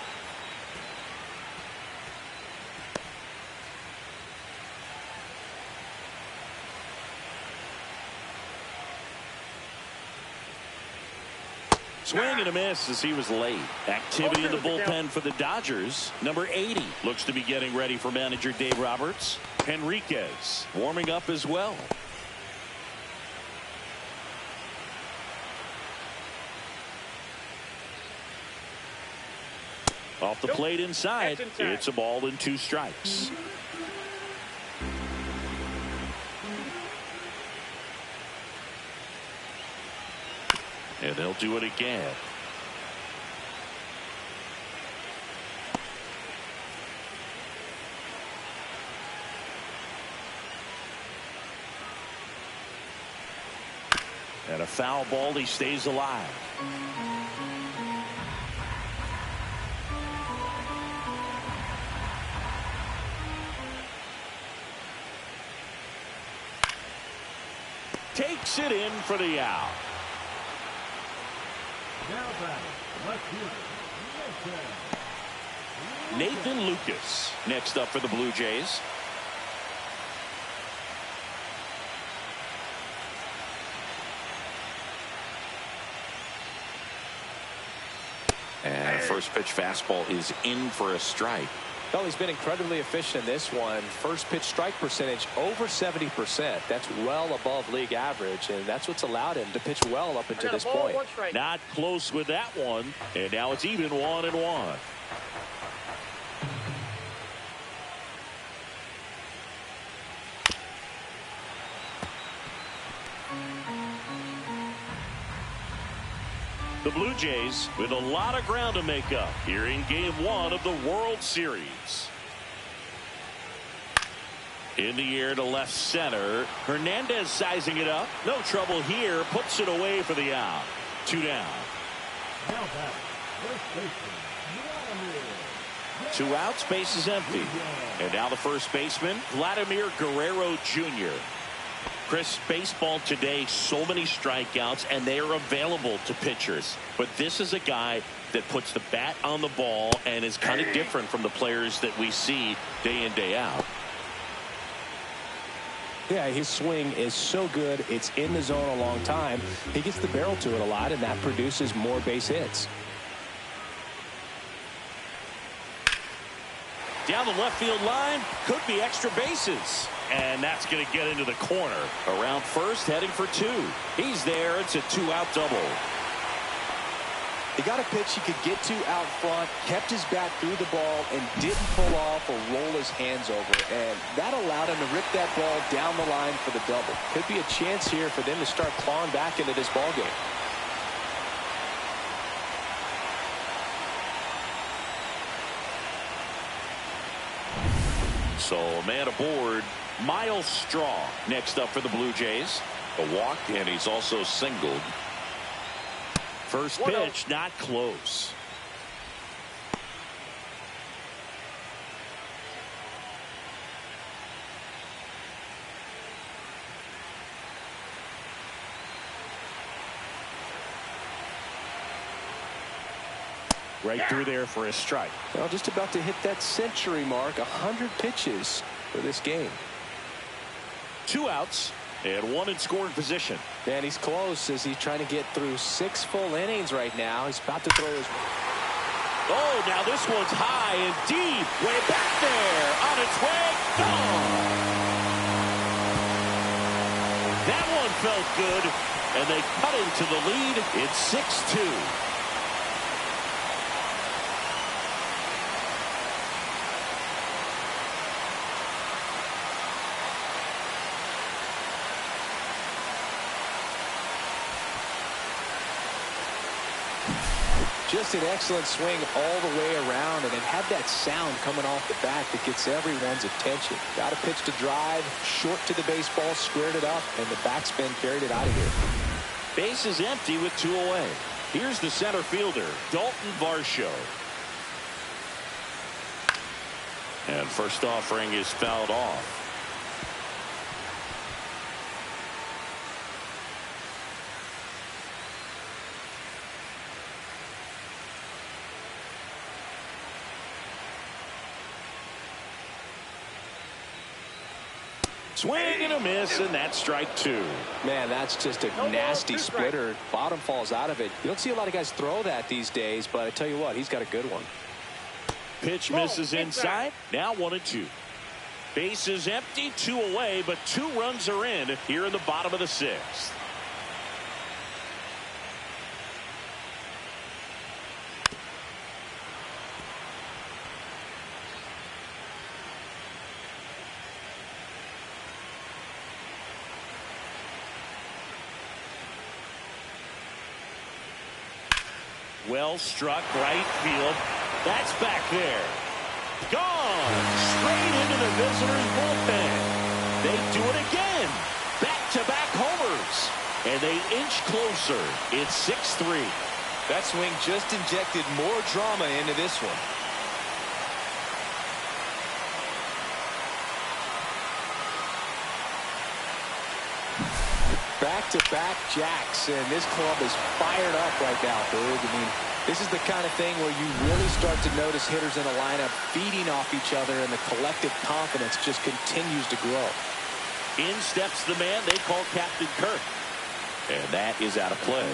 Swing and a miss as he was late. Activity in the bullpen for the Dodgers. Number 80 looks to be getting ready for manager Dave Roberts. Henriquez warming up as well. Off the plate inside. It's a ball and 2 strikes. And they'll do it again. And a foul ball. He stays alive. Takes it in for the out. Nathan Lucas next up for the Blue Jays. And first pitch fastball is in for a strike. Well, he's been incredibly efficient in this one. First pitch strike percentage over 70%. That's well above league average, and that's what's allowed him to pitch well up until this point. Not close with that one, and now it's even 1-1. The Blue Jays with a lot of ground to make up here in Game 1 of the World Series. In the air to left center. Hernandez sizing it up. No trouble here. Puts it away for the out. 2 down. 2 outs. Base is empty. And now the first baseman, Vladimir Guerrero Jr. Chris, baseball today, so many strikeouts, and they are available to pitchers. But this is a guy that puts the bat on the ball and is kind of different from the players that we see day in, day out. Yeah, his swing is so good. It's in the zone a long time. He gets the barrel to it a lot, and that produces more base hits. Down the left field line, could be extra bases. And that's going to get into the corner. Around first, heading for 2. He's there. It's a 2-out double. He got a pitch he could get to out front, kept his bat through the ball, and didn't pull off or roll his hands over. And that allowed him to rip that ball down the line for the double. Could be a chance here for them to start clawing back into this ball game. So a man aboard, Miles Straw next up for the Blue Jays. A walk, and he's also singled. First pitch, not close. Right through there for a strike. Well, just about to hit that century mark. 100 pitches for this game. 2 outs and 1 in scoring position. And he's close as he's trying to get through 6 full innings right now. He's about to throw his... Oh, now this one's high and deep. Way back there. On its way. Gone. That one felt good. And they cut into the lead. It's 6-2. Just an excellent swing all the way around, and it had that sound coming off the bat that gets everyone's attention. Got a pitch to drive, short to the baseball, squared it up, and the backspin carried it out of here. Base is empty with 2 away. Here's the center fielder, Dalton Varsho. And first offering is fouled off. Swing and a miss, and that's strike two. Man, that's just a nasty splitter. Bottom falls out of it. You don't see a lot of guys throw that these days, but I tell you what, he's got a good one. Pitch misses inside. Now 1-2. Base is empty, 2 away, but 2 runs are in here in the bottom of the 6th. Well struck, right field. That's back there. Gone. Straight into the visitors' bullpen. They do it again. Back-to-back homers. And they inch closer. It's 6-3. That swing just injected more drama into this one. Back-to-back jacks, and this club is fired up right now, Boog. I mean, this is the kind of thing where you really start to notice hitters in a lineup feeding off each other, and the collective confidence just continues to grow. In steps the man they call Captain Kirk. And that is out of play.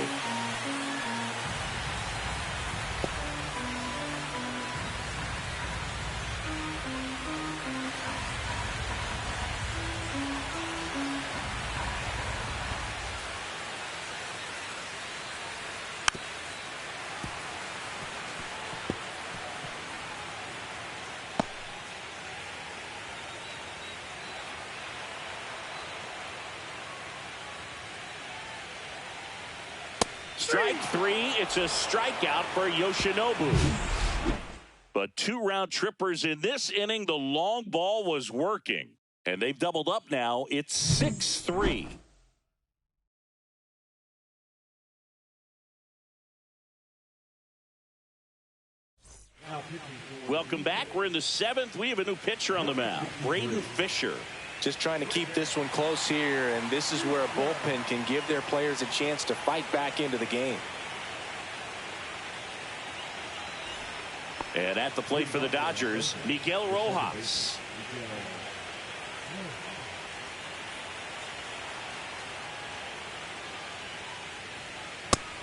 Strike 3. It's a strikeout for Yoshinobu. But 2 round trippers in this inning. The long ball was working. And they've doubled up now. It's 6-3. Welcome back. We're in the 7th. We have a new pitcher on the mound, Braden Fisher. Just trying to keep this one close here, and this is where a bullpen can give their players a chance to fight back into the game. And at the plate for the Dodgers, Miguel Rojas.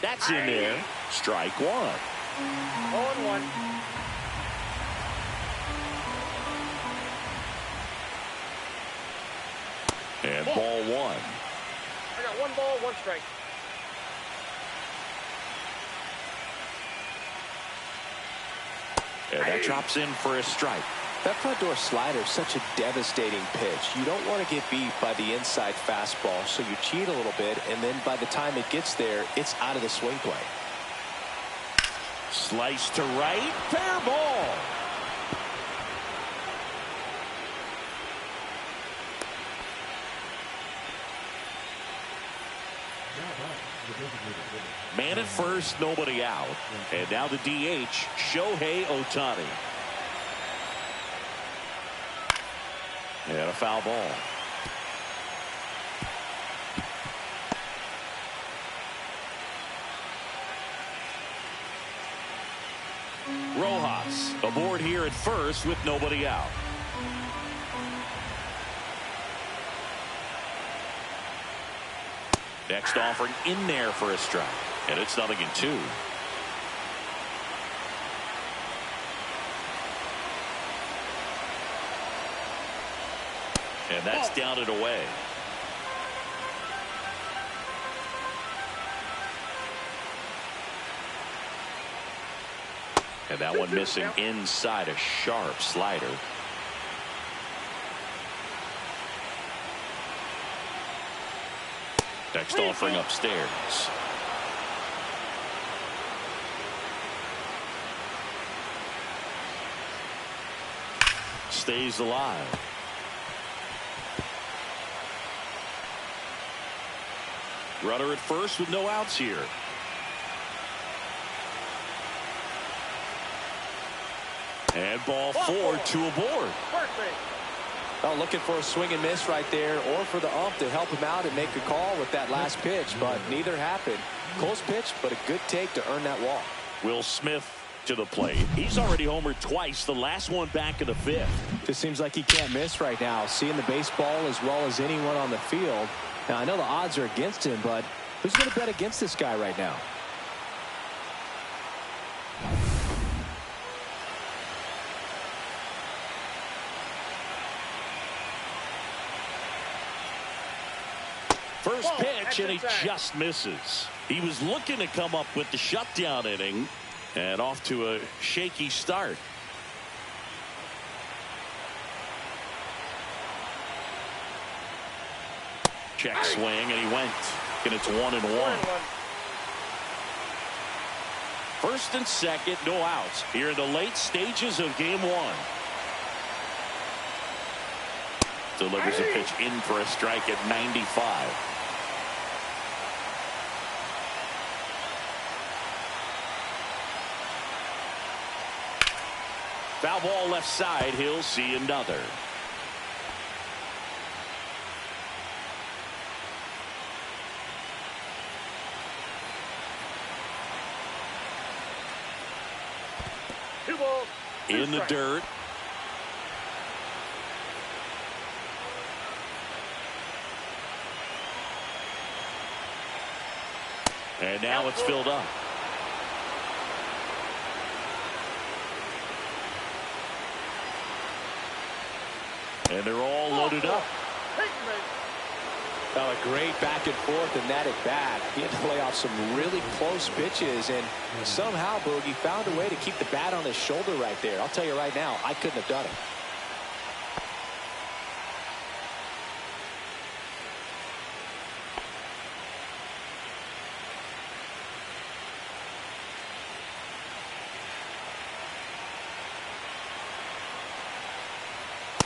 That's in there. Strike 1. 0-1. And ball 1. I got 1 ball, 1 strike. And that drops in for a strike. That front door slider is such a devastating pitch. You don't want to get beat by the inside fastball, so you cheat a little bit, and then by the time it gets there, it's out of the swing play. Slice to right. Fair ball. Man at first, nobody out. And now the DH, Shohei Ohtani. And a foul ball. Rojas aboard here at first with nobody out. Next offering in there for a strike. And it's 0-2. And that's down and away. And that one missing inside, a sharp slider. Next offering upstairs. Stays alive. Runner at first with no outs here. And ball 4, 2 aboard. First base. Well, looking for a swing and miss right there, or for the ump to help him out and make a call with that last pitch, but neither happened. Close pitch, but a good take to earn that walk. Will Smith to the plate. He's already homered twice, the last one back in the 5th. Just seems like he can't miss right now, seeing the baseball as well as anyone on the field. Now, I know the odds are against him, but who's going to bet against this guy right now? First pitch, and he just misses. He was looking to come up with the shutdown inning, and off to a shaky start. Check swing, and he went. And it's 1-1. First and second, no outs here in the late stages of game 1. Delivers a pitch in for a strike at 95. Foul ball left side. He'll see another. Two balls. In the dirt. And now it's filled up. And they're all loaded up. Well, a great back and forth in that at bat. He had to play off some really close pitches, and somehow Boogie found a way to keep the bat on his shoulder right there. I'll tell you right now, I couldn't have done it.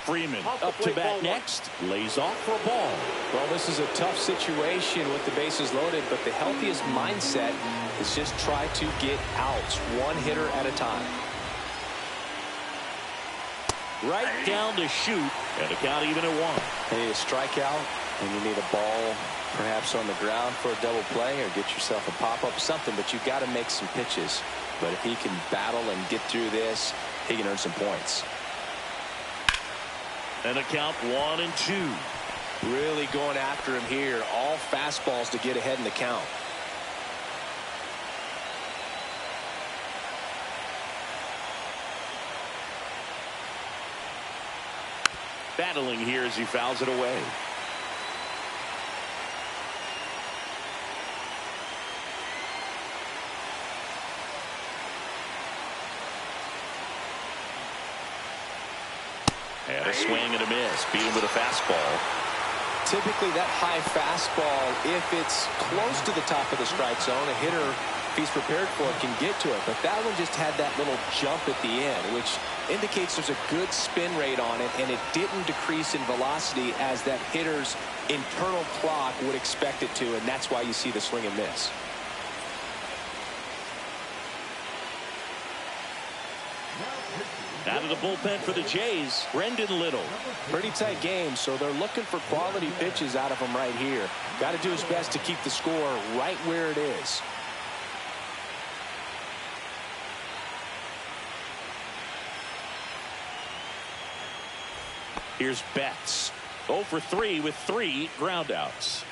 Freeman up to bat next. Lays off for a ball. Well, this is a tough situation with the bases loaded, but the healthiest mindset is just try to get outs, one hitter at a time. Right down to shoot, and the count even at 1. You need a strikeout, and you need a ball perhaps on the ground for a double play, or get yourself a pop-up, something, but you've got to make some pitches. But if he can battle and get through this, he can earn some points. And a count 1-2. Really going after him here. All fastballs to get ahead in the count. Battling here as he fouls it away. And a swing and a miss. Beat him with a fastball. Typically that high fastball, if it's close to the top of the strike zone, a hitter, if he's prepared for it, can get to it. But that one just had that little jump at the end, which indicates there's a good spin rate on it, and it didn't decrease in velocity as that hitter's internal clock would expect it to, and that's why you see the swing and miss. Out of the bullpen for the Jays, Brendan Little. Pretty tight game, so they're looking for quality pitches out of him right here. Got to do his best to keep the score right where it is. Here's Betts. 0 for 3 with 3 groundouts.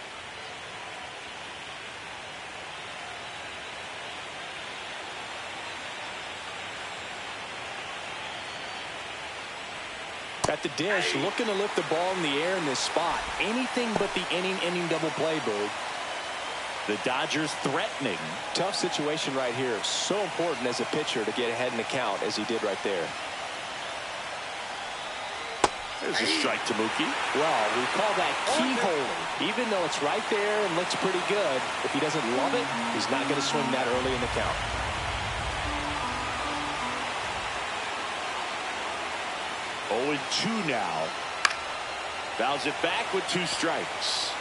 At the dish, looking to lift the ball in the air in this spot. Anything but the inning double play, Boog. The Dodgers threatening. Tough situation right here. So important as a pitcher to get ahead in the count as he did right there. There's a strike to Mookie. Well, we call that keyhole. Even though it's right there and looks pretty good, if he doesn't love it, he's not going to swing that early in the count. Oh, and 2 now. Fouls it back with 2 strikes.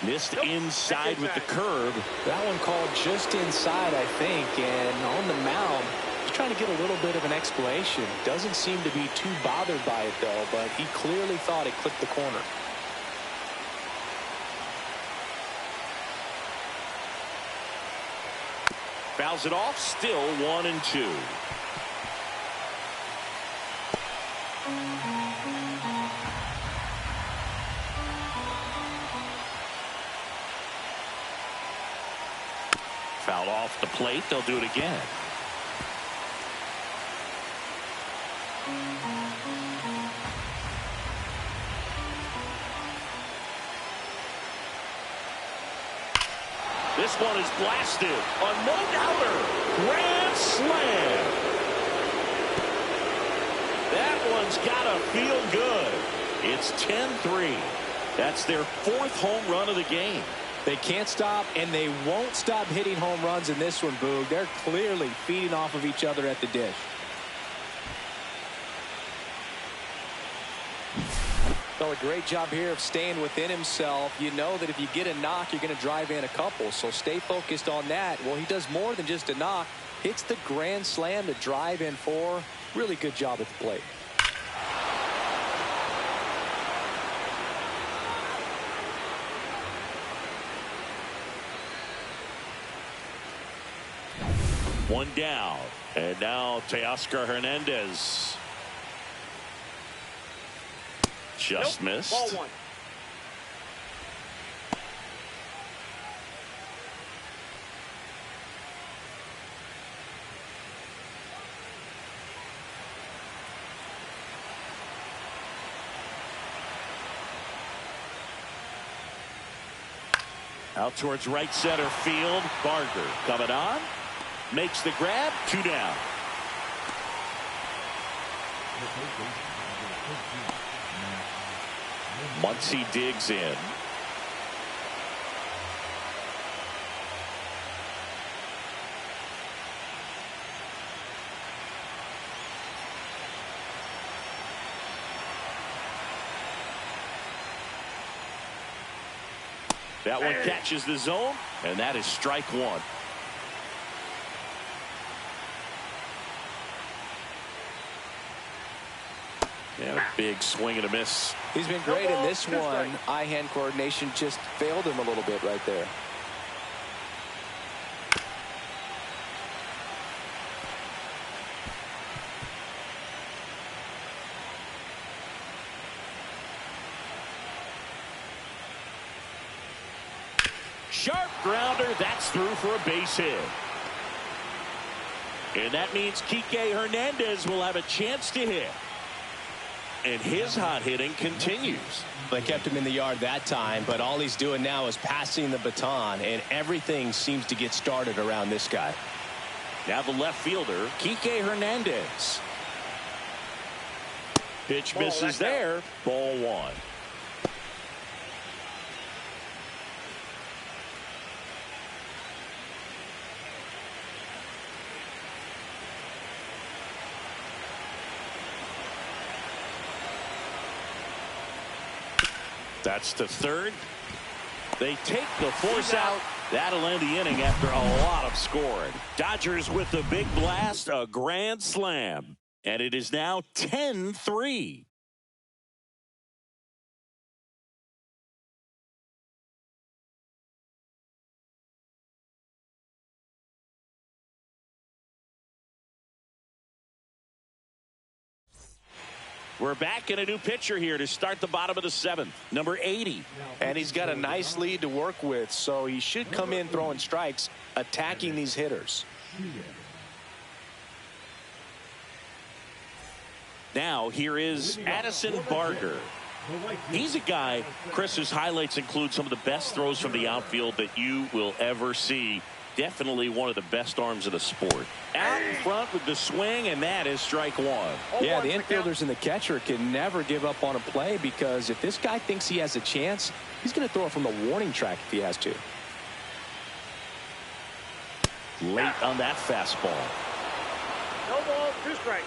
Missed inside with the curve. That one called just inside, I think, and on the mound, he's trying to get a little bit of an explanation. Doesn't seem to be too bothered by it, though, but he clearly thought it clipped the corner. Fouls it off, still 1-2. Foul off the plate. They'll do it again. This one is blasted. A no-doubter. Grand slam. That one's got to feel good. It's 10-3. That's their 4th home run of the game. They can't stop, and they won't stop hitting home runs in this one, Boog. They're clearly feeding off of each other at the dish. So a great job here of staying within himself. You know that if you get a knock, you're going to drive in a couple. So stay focused on that. Well, he does more than just a knock. Hits the grand slam to drive in 4. Really good job at the plate. One down. And now Teoscar Hernandez. Just missed. Ball 1. Out towards right center field. Barger coming on. Makes the grab. 2 down. Muncy digs in. That one catches the zone, and that is strike 1. And a big swing and a miss. He's been great in this one. Eye-hand coordination just failed him a little bit right there. Sharp grounder. That's through for a base hit. And that means Kike Hernandez will have a chance to hit. And his hot hitting continues. They kept him in the yard that time, but all he's doing now is passing the baton, and everything seems to get started around this guy. Now the left fielder, Kike Hernandez. Pitch misses there. Ball 1. That's the 3rd. They take the force out. That'll end the inning after a lot of scoring. Dodgers with the big blast, a grand slam. And it is now 10-3. We're back in a new pitcher here to start the bottom of the 7th. Number 80. And he's got a nice lead to work with, so he should come in throwing strikes, attacking these hitters. Now here is Addison Barger. He's a guy, Chris's highlights include some of the best throws from the outfield that you will ever see. Definitely one of the best arms of the sport. Out in front with the swing, and that is strike 1. Yeah, the infielders and the catcher can never give up on a play, because if this guy thinks he has a chance, he's going to throw it from the warning track if he has to. Late on that fastball. No ball, 2 strikes.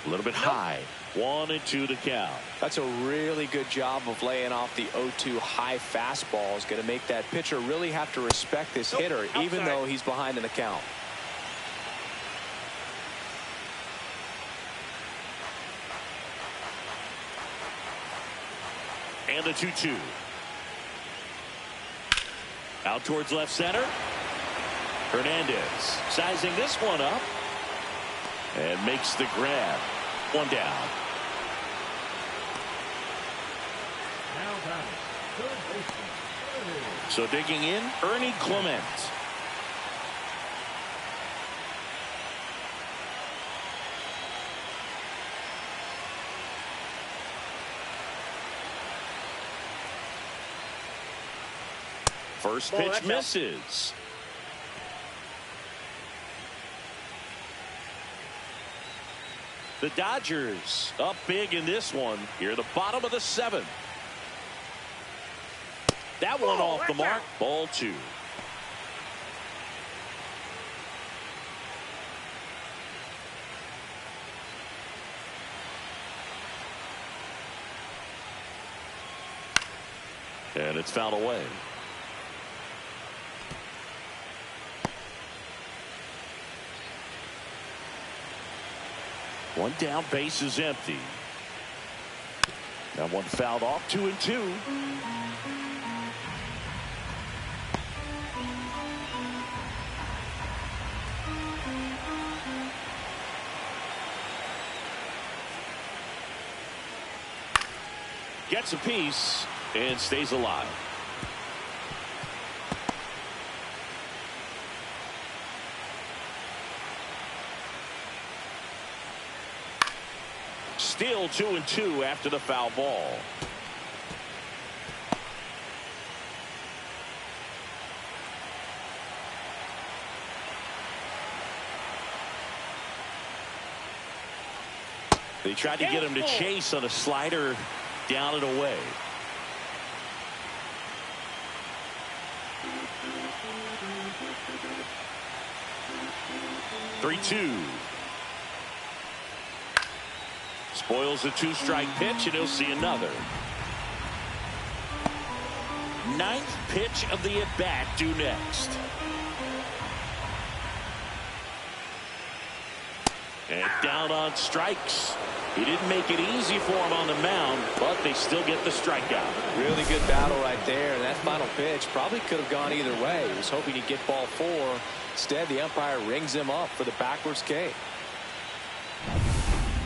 A little bit high. 1-2 to count. That's a really good job of laying off the 0-2 high fastball. Is going to make that pitcher really have to respect this hitter, even though he's behind in the count. And a 2-2. Out towards left center. Hernandez sizing this one up and makes the grab. One down. So digging in, Ernie Clement. First pitch misses. The Dodgers up big in this one. Here, the bottom of the 7th. That one off the mark. Ball 2. And it's fouled away. One down, base is empty. That one fouled off. 2-2. Gets a piece and stays alive. Still 2-2 after the foul ball. They tried to get him to chase on a slider, down and away. Three-two. Spoils a 2-strike pitch, and he'll see another. 9th pitch of the at-bat due next. And down on strikes. He didn't make it easy for him on the mound, but they still get the strikeout. Really good battle right there, and that final pitch probably could have gone either way. He was hoping he'd get ball 4. Instead, the umpire rings him up for the backwards K.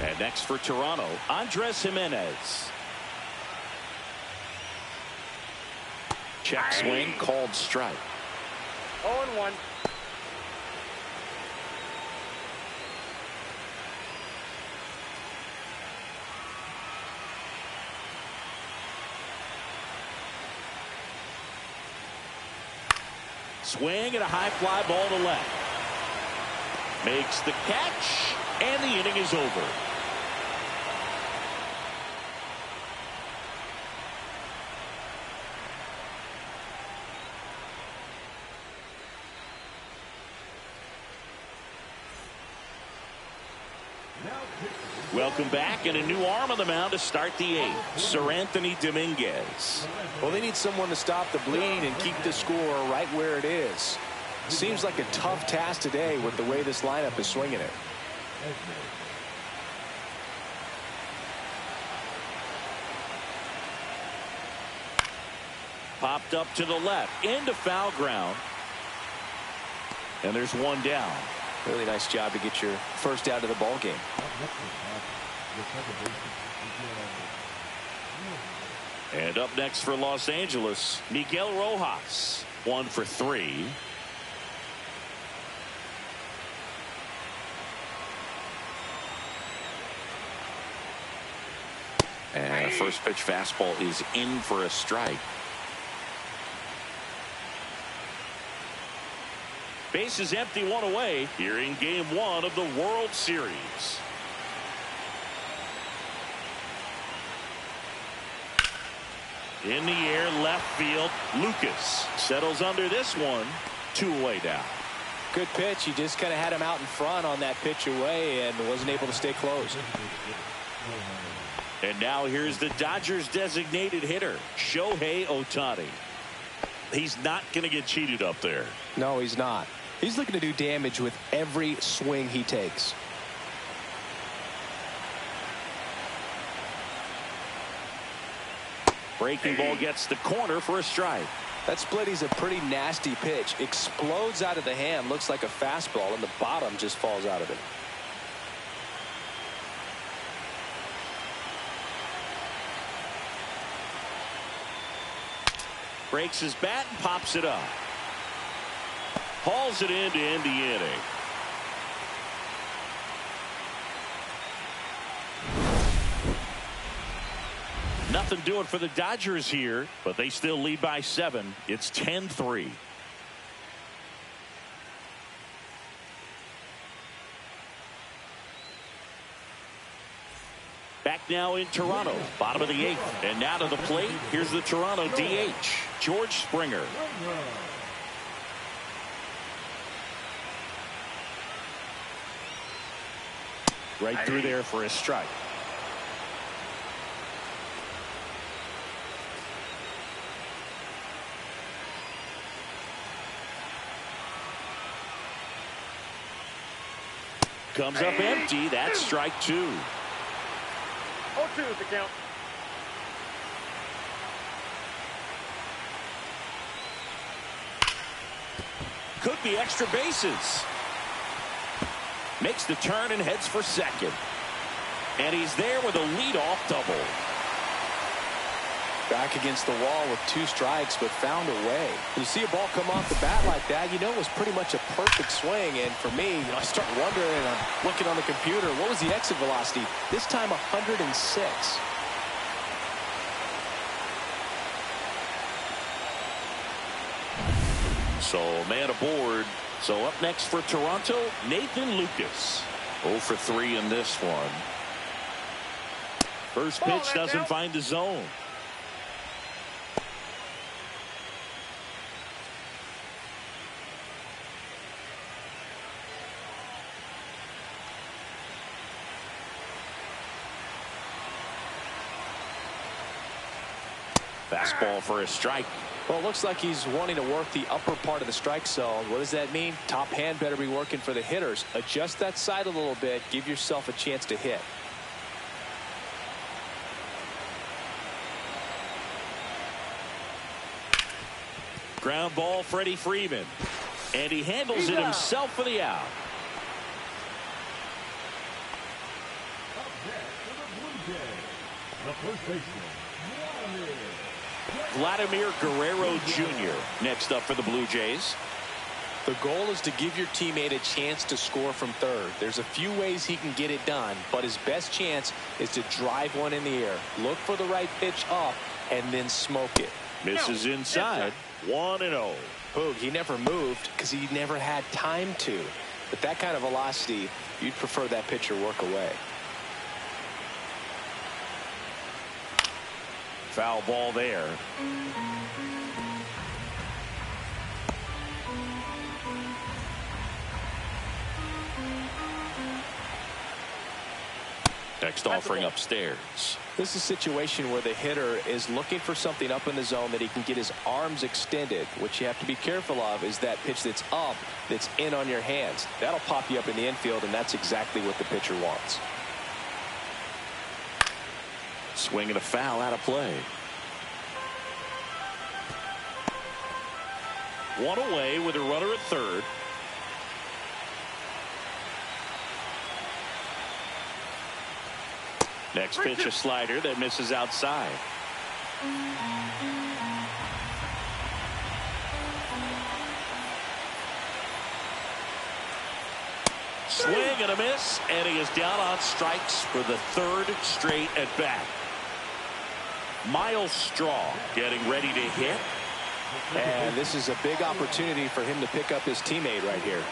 And next for Toronto, Andres Jimenez. Check swing, called strike. 0-1. Swing and a high fly ball to left. Makes the catch, and the inning is over. Welcome back, and a new arm on the mound to start the 8th. Sir Anthony Dominguez. Well, they need someone to stop the bleed and keep the score right where it is. Seems like a tough task today with the way this lineup is swinging it. Popped up to the left, into foul ground. And there's one down. Really nice job to get your first out of the ball game. And up next for Los Angeles, Miguel Rojas. 1 for 3. And a first pitch fastball is in for a strike. Base is empty, 1 away here in game 1 of the World Series. In the air, left field. Lucas settles under this one. 2 away now. Good pitch. He just kind of had him out in front on that pitch away and wasn't able to stay close. And now here's the Dodgers designated hitter, Shohei Ohtani. He's not going to get cheated up there. No, he's not. He's looking to do damage with every swing he takes. Breaking ball gets the corner for a strike. That split is a pretty nasty pitch. Explodes out of the hand, looks like a fastball, and the bottom just falls out of it. Breaks his bat and pops it up. Hauls it in to end the inning. Nothing doing for the Dodgers here, but they still lead by 7. It's 10-3. Back now in Toronto, bottom of the 8th. And now to the plate, here's the Toronto DH, George Springer. Right through there for a strike. Comes up empty. That's strike 2. 0-2 is the count. Could be extra bases. Makes the turn and heads for second. And he's there with a leadoff double. Back against the wall with 2 strikes, but found a way. You see a ball come off the bat like that, you know it was pretty much a perfect swing. And for me, I start wondering, and I'm looking on the computer, what was the exit velocity? This time 106. So man aboard. So up next for Toronto, Nathan Lucas. 0 for 3 in this one. First pitch doesn't find the zone. Fastball for a strike. Well, it looks like he's wanting to work the upper part of the strike zone. What does that mean? Top hand better be working for the hitters. Adjust that side a little bit. Give yourself a chance to hit. Ground ball, Freddie Freeman. And he handles it himself for the out. The first baseman, Vladimir Guerrero Jr. next up for the Blue Jays. The goal is to give your teammate a chance to score from third. There's a few ways he can get it done, but his best chance is to drive one in the air. Look for the right pitch up and then smoke it. Misses inside. 1-0. Boog, he never moved because he never had time to. But that kind of velocity, you'd prefer that pitcher work away. Foul ball there. Next offering upstairs. This is a situation where the hitter is looking for something up in the zone that he can get his arms extended. What you have to be careful of is that pitch that's up, that's in on your hands. That'll pop you up in the infield, and that's exactly what the pitcher wants. Swing and a foul out of play. One away with a runner at third. Next pitch, a slider that misses outside. Swing and a miss, and he is down on strikes for the third straight at bat. Miles Straw getting ready to hit. And this is a big opportunity for him to pick up his teammate right here.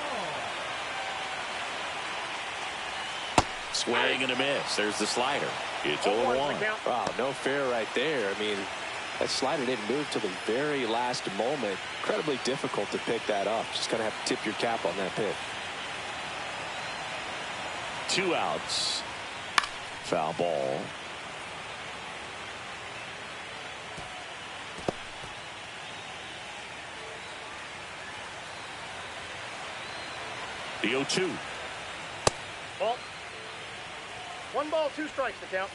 Swing and a miss. There's the slider. It's 0-1. Wow, no fair right there. I mean, that slider didn't move till the very last moment. Incredibly difficult to pick that up. Just kind of have to tip your cap on that pitch. 2 outs. Foul ball. The 0-2. Ball. 1 ball, 2 strikes to count.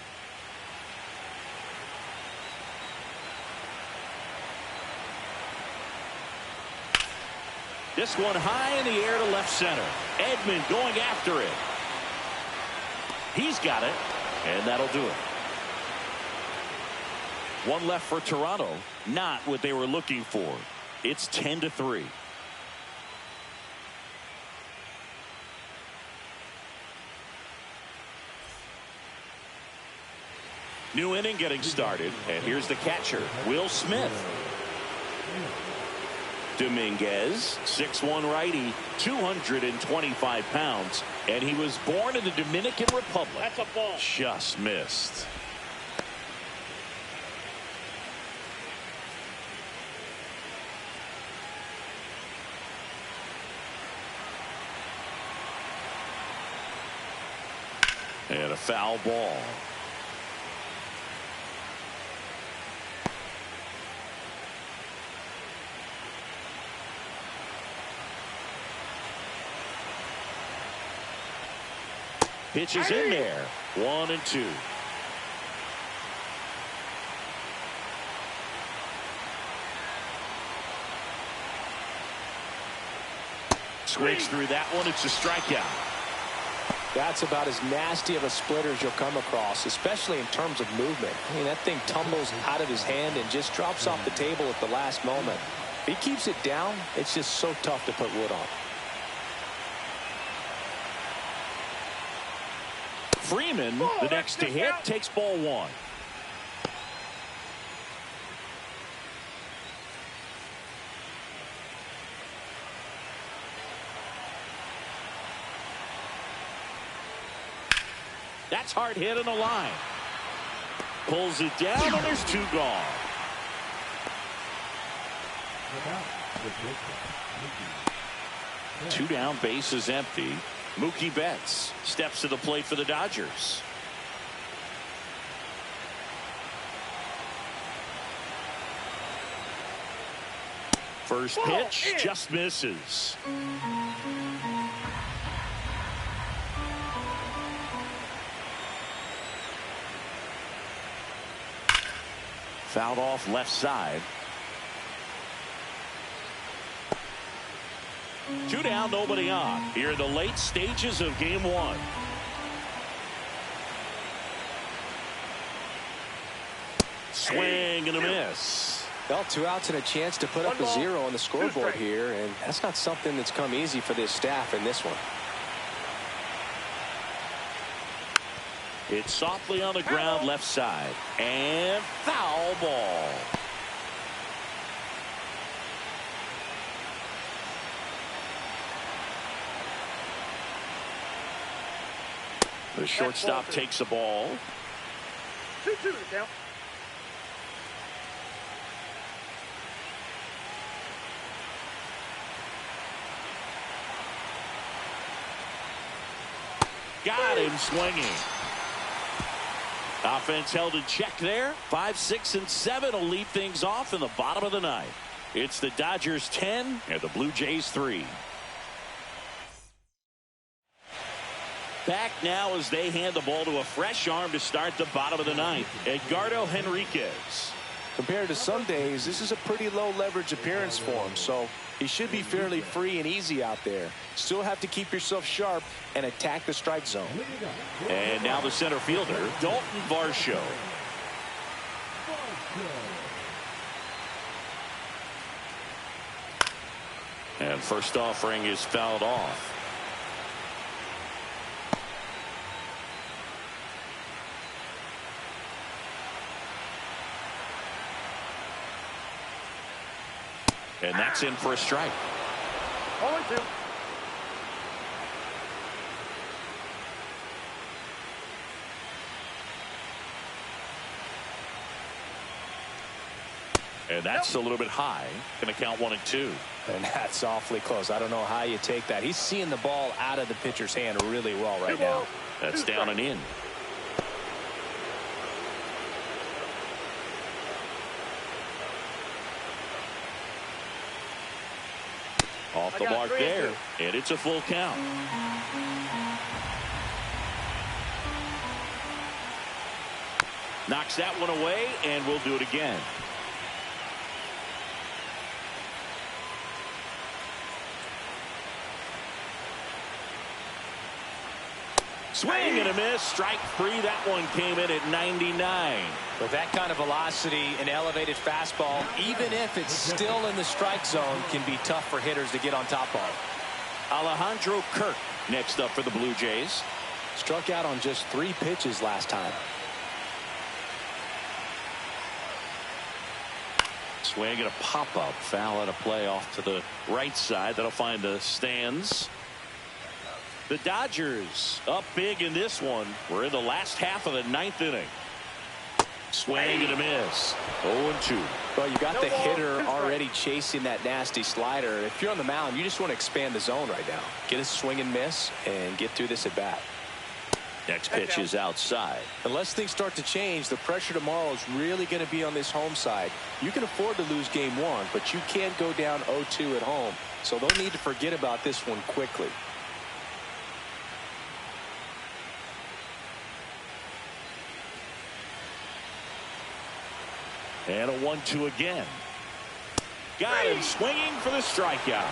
This one high in the air to left center. Edman going after it. He's got it, and that'll do it. One left for Toronto. Not what they were looking for. It's 10-3. New inning getting started, and here's the catcher, Will Smith. Dominguez, 6'1" righty, 225 pounds, and he was born in the Dominican Republic. That's a ball. Just missed. And a foul ball. Pitch is in there. 1-2. Swings through that one. It's a strikeout. That's about as nasty of a splitter as you'll come across, especially in terms of movement. I mean, that thing tumbles out of his hand and just drops off the table at the last moment. If he keeps it down, it's just so tough to put wood on. Freeman, the next to hit, takes ball 1. That's hard hit on the line. Pulls it down, and there's 2 gone. Two down, base is empty. Mookie Betts steps to the plate for the Dodgers. First pitch just misses. Fouled off left side. 2 down, nobody on. Here in the late stages of game 1. Swing and a miss. Well, 2 outs and a chance to put up a 0 on the scoreboard here, and that's not something that's come easy for this staff in this one. It's softly on the ground left side, and foul ball. The shortstop takes the ball. 2-2 to count. Got him swinging. Offense held in check there. 5, 6, and 7 will lead things off in the bottom of the 9th. It's the Dodgers 10 and the Blue Jays 3. Back now as they hand the ball to a fresh arm to start the bottom of the 9th. Edgardo Henriquez. Compared to some days, this is a pretty low leverage appearance for him, so he should be fairly free and easy out there. Still have to keep yourself sharp and attack the strike zone. And now the center fielder, Dalton Varsho. And first offering is fouled off. And that's in for a strike. 0-2. And that's a little bit high. Going to count 1 and 2. And that's awfully close. I don't know how you take that. He's seeing the ball out of the pitcher's hand really well right now. That's down and in. Off the mark there, and it's a full count. Knocks that one away, and we'll do it again. Swing and a miss. Strike three. That one came in at 99. With that kind of velocity, an elevated fastball, even if it's still in the strike zone, can be tough for hitters to get on top of. Alejandro Kirk next up for the Blue Jays. Struck out on just 3 pitches last time. Swing and a pop-up. Foul out of play off to the right side. That'll find the stands. The Dodgers up big in this one. We're in the last half of the 9th inning. Swing and a miss. 0-2. Well, you got the hitter already chasing that nasty slider. If you're on the mound, you just want to expand the zone right now. Get a swing and miss and get through this at bat. Next pitch is outside. Unless things start to change, the pressure tomorrow is really going to be on this home side. You can afford to lose game 1, but you can't go down 0-2 at home. So they'll need to forget about this one quickly. And a 1-2 again. Got him swinging for the strikeout.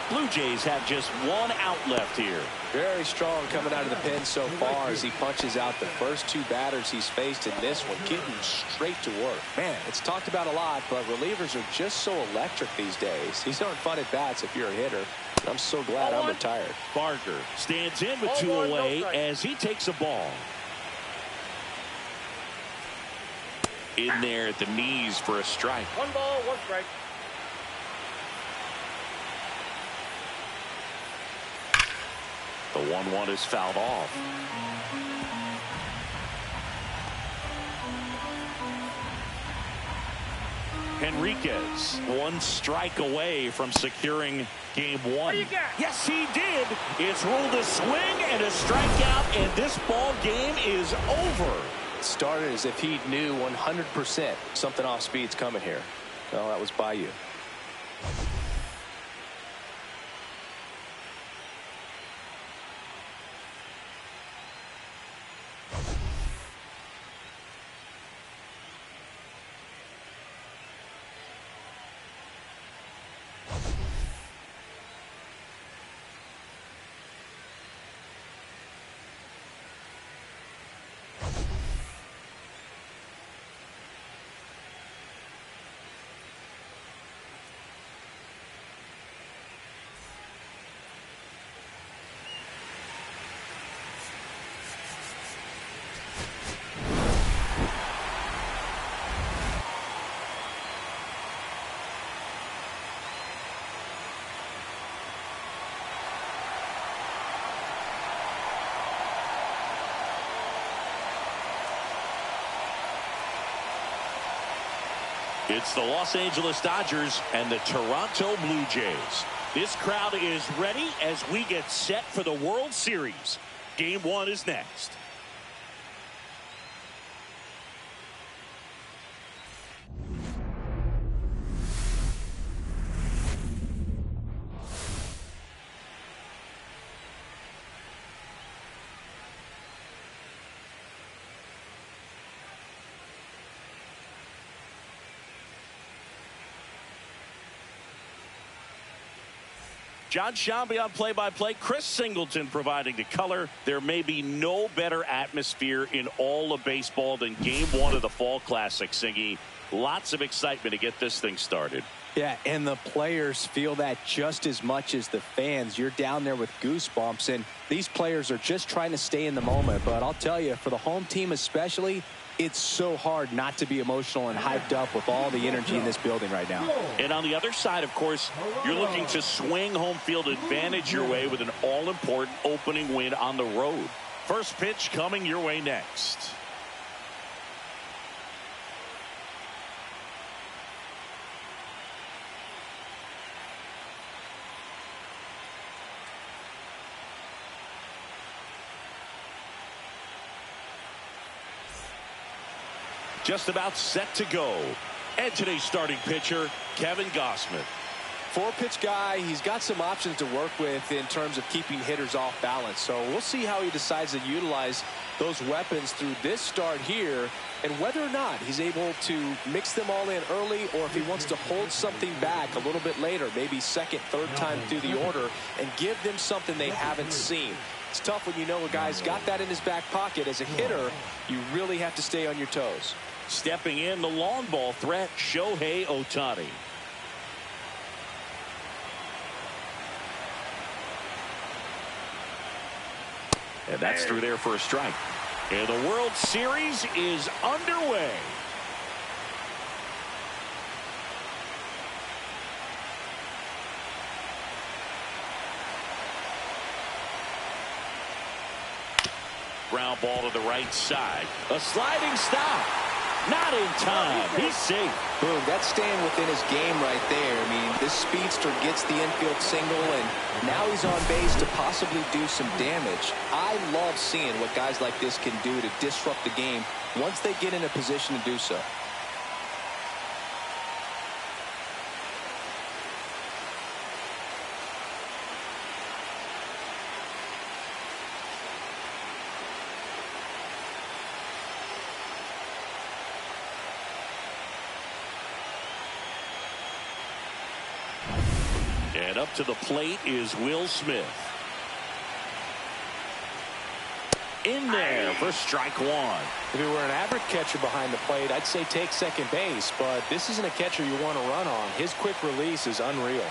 Blue Jays have just 1 out left here. Very strong coming out of the pen so far as he punches out the first 2 batters he's faced in this one, getting straight to work. Man, it's talked about a lot, but relievers are just so electric these days. These aren't fun at bats if you're a hitter. I'm so glad I'm retired. Barker stands in with 2 away as he takes a ball. In there at the knees for a strike. 1 ball, 1 strike. The 1-1 is fouled off. Henriquez 1 strike away from securing game 1. Yes, he did. It's ruled a swing and a strikeout, and this ball game is over. Started as if he knew 100% something off speed's coming here. Well, that was by you. It's the Los Angeles Dodgers and the Toronto Blue Jays. This crowd is ready as we get set for the World Series. Game 1 is next. John Shambi on play-by-play. Chris Singleton providing the color. There may be no better atmosphere in all of baseball than Game 1 of the Fall Classic, Singy. Lots of excitement to get this thing started. Yeah, and the players feel that just as much as the fans. You're down there with goosebumps, and these players are just trying to stay in the moment. But I'll tell you, for the home team especially, it's so hard not to be emotional and hyped up with all the energy in this building right now. And on the other side, of course, you're looking to swing home field advantage your way with an all-important opening win on the road. First pitch coming your way next. Just about set to go. And today's starting pitcher, Kevin Gausman. 4-pitch guy. He's got some options to work with in terms of keeping hitters off balance. So we'll see how he decides to utilize those weapons through this start here, and whether or not he's able to mix them all in early, or if he wants to hold something back a little bit later, maybe second, third time through the order, and give them something they haven't seen. It's tough when you know a guy's got that in his back pocket. As a hitter, you really have to stay on your toes. Stepping in, the long ball threat, Shohei Ohtani. And that's through there for a strike. And the World Series is underway. Ground ball to the right side. A sliding stop. Not in time. He's safe. Boom, that's staying within his game right there. I mean, this speedster gets the infield single, and now he's on base to possibly do some damage. I love seeing what guys like this can do to disrupt the game once they get in a position to do so. And up to the plate is Will Smith. In there for strike one. If it were an average catcher behind the plate, I'd say take second base, but this isn't a catcher you want to run on. His quick release is unreal.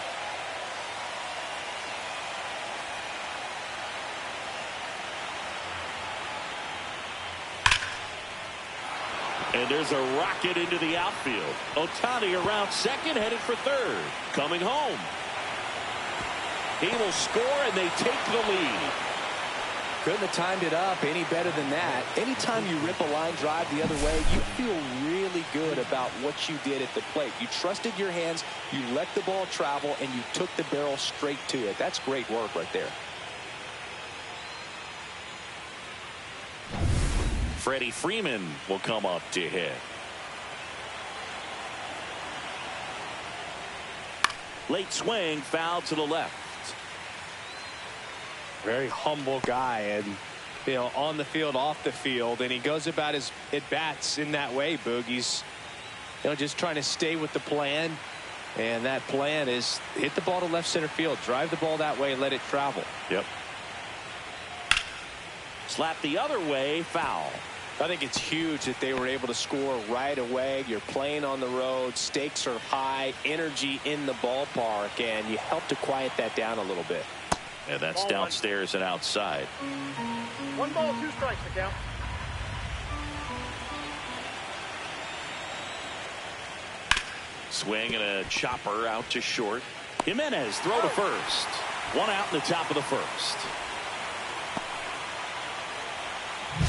And there's a rocket into the outfield. Ohtani around second, headed for third. Coming home. He will score, and they take the lead. Couldn't have timed it up any better than that. Anytime you rip a line drive the other way, you feel really good about what you did at the plate. You trusted your hands, you let the ball travel, and you took the barrel straight to it. That's great work right there. Freddie Freeman will come up to hit. Late swing, foul to the left. Very humble guy, and you know, on the field, off the field, and he goes about his at-bats in that way, Boog. He's just trying to stay with the plan, and that plan is hit the ball to left center field, drive the ball that way, let it travel. Yep. Slap the other way, foul. I think it's huge that they were able to score right away. You're playing on the road, stakes are high, energy in the ballpark, and you help to quiet that down a little bit. And that's ball downstairs one. And outside. 1 ball, 2 strikes to count. Swing and a chopper out to short. Jimenez throw to first. 1 out in the top of the first.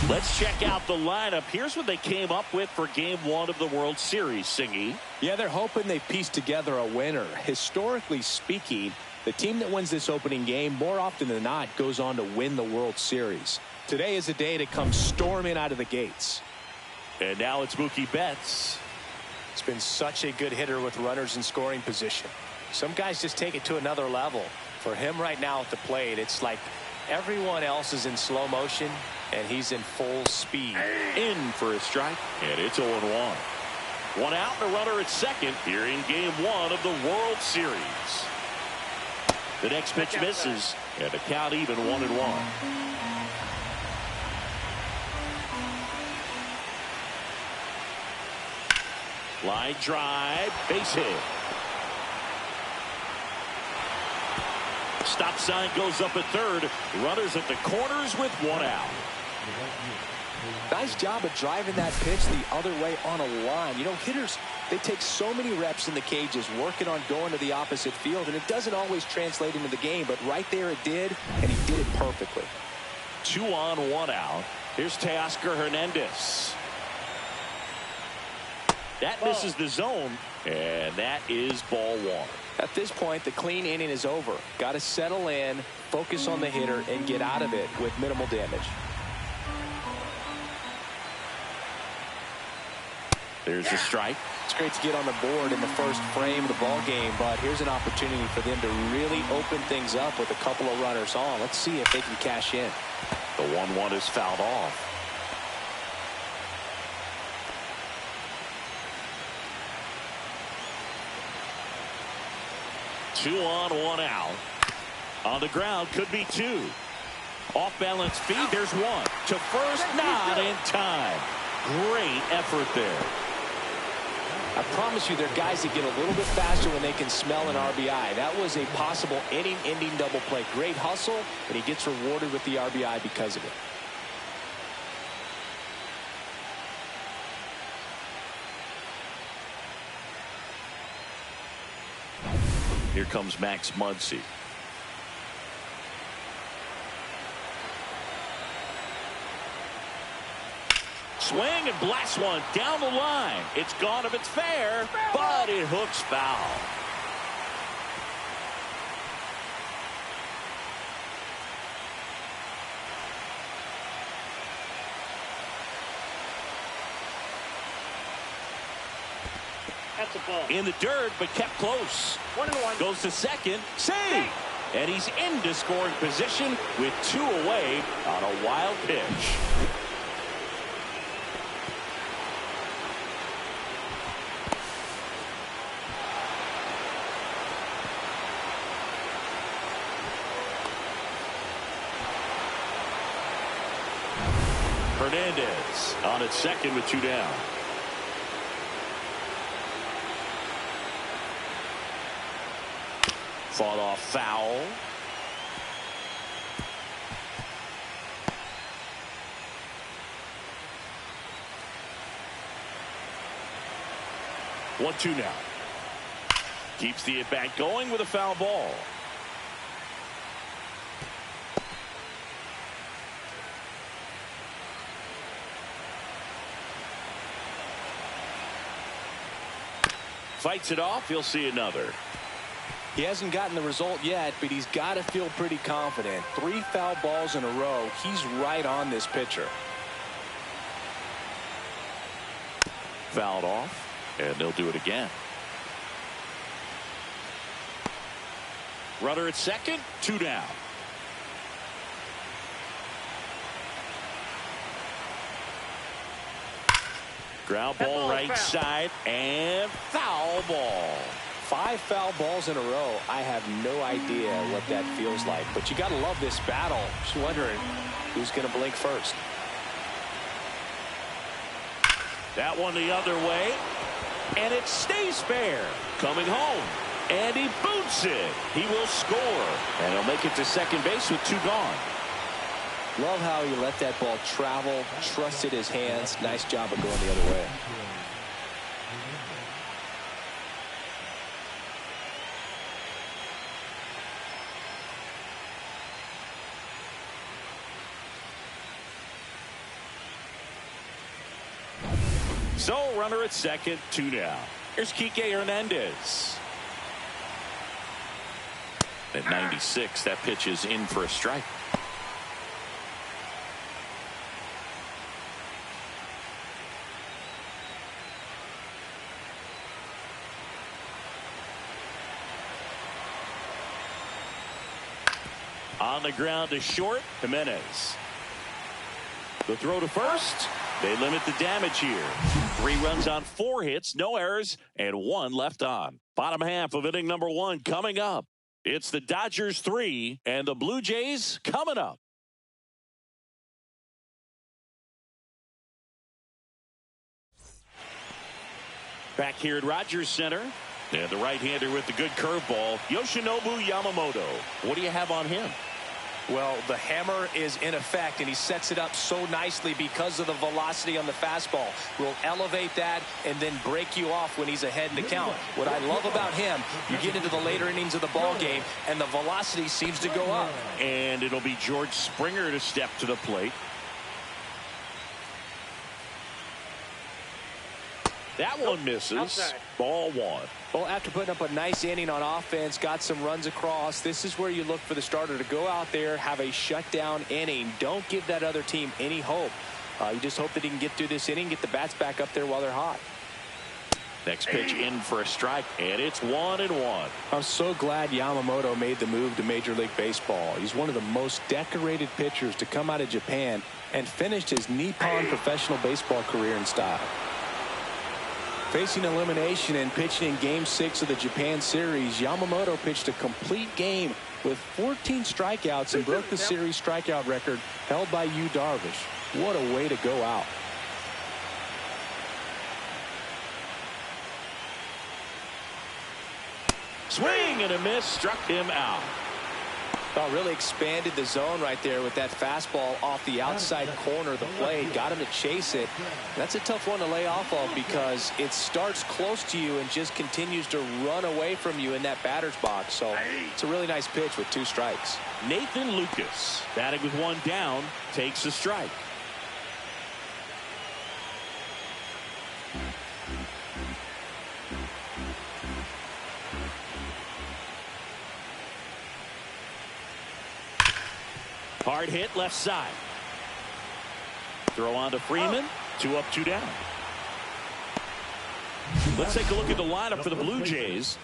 Let's check out the lineup. Here's what they came up with for game 1 of the World Series, Singy. Yeah, they're hoping they piece together a winner. Historically speaking, the team that wins this opening game more often than not goes on to win the World Series. Today is a day to come storming out of the gates. And now it's Mookie Betts. It's been such a good hitter with runners in scoring position. Some guys just take it to another level. For him right now at the plate, it's like everyone else is in slow motion, and he's in full speed. In for a strike, and it's 0-1. 1 out and a runner at second here in game 1 of the World Series. The next pitch misses, and the count even 1-1. Line drive, base hit. Stop sign goes up at third. Runners at the corners with 1 out. Nice job of driving that pitch the other way on a line. You know, hitters, they take so many reps in the cages working on going to the opposite field, and it doesn't always translate into the game, but right there it did, and he did it perfectly. 2 on, 1 out. Here's Teoscar Hernandez. That misses the zone, and that is ball 1. At this point, the clean inning is over. Got to settle in, focus on the hitter, and get out of it with minimal damage. There's a strike. It's great to get on the board in the first frame of the ball game, but here's an opportunity for them to really open things up with a couple of runners on. Let's see if they can cash in. The 1-1 is fouled off. Two on, one out. On the ground, could be two. Off balance feed, there's one. To first, not in time. Great effort there. I promise you, there are guys that get a little bit faster when they can smell an RBI. That was a possible inning-ending double play. Great hustle, and he gets rewarded with the RBI because of it. Here comes Max Muncy. Swing and blast one down the line. It's gone if it's fair, but it hooks foul. That's a ball. In the dirt, but kept close. 1-1. Goes to second. Save. And he's into scoring position with two away on a wild pitch. Hernandez on at second with two down. Fought off foul. 1-2 now. Keeps the at-bat going with a foul ball. Fights it off. He'll see another. He hasn't gotten the result yet, but he's got to feel pretty confident. 3 foul balls in a row. He's right on this pitcher. Fouled off, and they'll do it again. Runner at second, 2 down. Ground ball right side, and foul ball. 5 foul balls in a row. I have no idea what that feels like, but you got to love this battle. Just wondering who's going to blink first. That one the other way, and it stays fair. Coming home, and he boots it. He will score, and he'll make it to second base with 2 gone. Love how he let that ball travel, trusted his hands. Nice job of going the other way. So, runner at second, 2 down. Here's Kike Hernandez. At 96, that pitch is in for a strike. On the ground to short, Jimenez. The throw to first. They limit the damage here. 3 runs on 4 hits, no errors, and 1 left on. Bottom half of inning number 1 coming up. It's the Dodgers 3 and the Blue Jays coming up. Back here at Rogers Center. And the right-hander with the good curveball, Yoshinobu Yamamoto. What do you have on him? Well, the hammer is in effect, and he sets it up so nicely because of the velocity on the fastball. Will elevate that and then break you off when he's ahead in the count. What I love about him, you get into the later innings of the ball game, and the velocity seems to go up. And it'll be George Springer to step to the plate. That one misses. Outside. Ball 1. Well, after putting up a nice inning on offense, got some runs across, this is where you look for the starter to go out there, have a shutdown inning. Don't give that other team any hope. You just hope that he can get through this inning, get the bats back up there while they're hot. Next pitch in for a strike, and it's 1-1. I'm so glad Yamamoto made the move to Major League Baseball. He's one of the most decorated pitchers to come out of Japan and finished his Nippon professional baseball career in style. Facing elimination and pitching in Game 6 of the Japan series, Yamamoto pitched a complete game with 14 strikeouts and broke the series strikeout record held by Yu Darvish. What a way to go out. Swing and a miss, struck him out. Oh, really expanded the zone right there with that fastball off the outside corner of the plate. Got him to chase it. That's a tough one to lay off of because it starts close to you and just continues to run away from you in that batter's box. So it's a really nice pitch with 2 strikes. Nathan Lucas, batting with 1 down, takes a strike. Hard hit left side. Throw on to Freeman. 2 up, 2 down. Let's take a look at the lineup for the Blue Jays.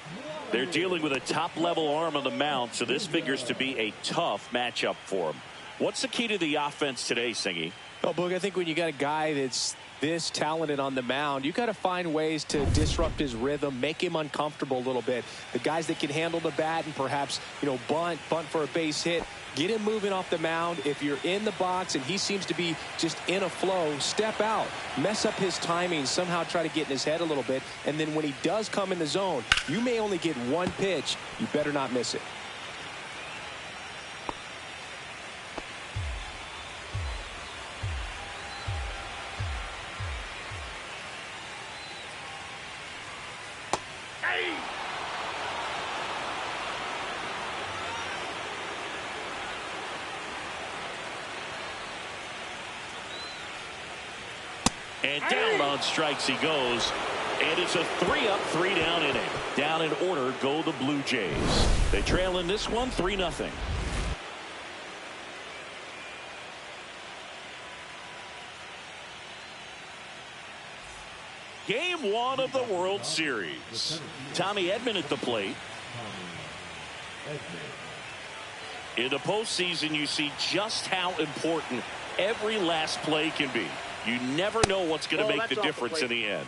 They're dealing with a top-level arm on the mound, so this figures to be a tough matchup for them. What's the key to the offense today, Singy? Well, Boog, I think when you got a guy that's this talented on the mound, you got to find ways to disrupt his rhythm, make him uncomfortable a little bit. The guys that can handle the bat and perhaps, bunt for a base hit, get him moving off the mound. If you're in the box and he seems to be just in a flow, step out, mess up his timing, somehow try to get in his head a little bit. And then when he does come in the zone, you may only get 1 pitch. You better not miss it. And down on strikes he goes. And it's a 3-up, 3-down inning. Down in order go the Blue Jays. They trail in this one 3-0. Game 1 of the World Series. Tommy Edman at the plate. In the postseason, you see just how important every last play can be. You never know what's going to make the difference in the end.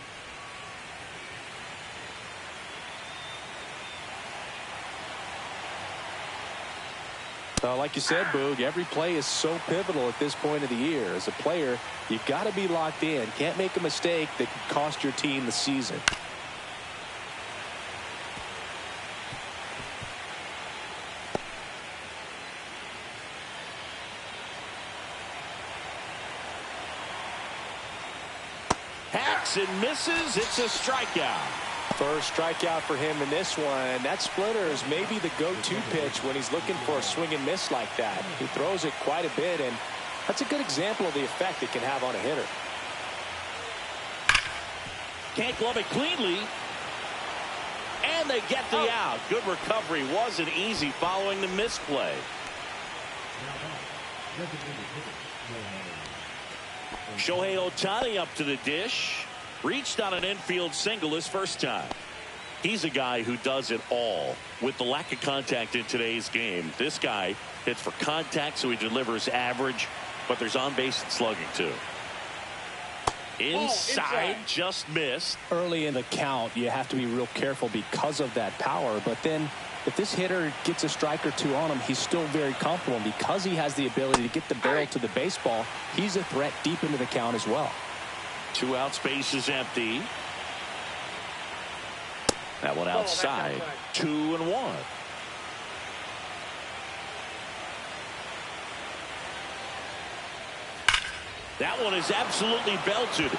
Like you said, Boog, every play is so pivotal at this point of the year. As a player, you've got to be locked in. Can't make a mistake that could cost your team the season. Hacks and misses. It's a strikeout. First strikeout for him in this one. That splitter is maybe the go-to pitch when he's looking for a swing and miss like that. He throws it quite a bit, and that's a good example of the effect it can have on a hitter. Can't glove it cleanly. And they get the out. Good recovery. Wasn't easy following the misplay. Shohei Ohtani up to the dish. Reached on an infield single his first time. He's a guy who does it all. With the lack of contact in today's game, this guy hits for contact, so he delivers average, but there's on base and slugging too. Inside, just missed. Early in the count, you have to be real careful because of that power. But then if this hitter gets a strike or 2 on him, he's still very comfortable. And because he has the ability to get the barrel to the baseball, he's a threat deep into the count as well. 2 out, space is empty. That one outside. 2-1. That one is absolutely belted.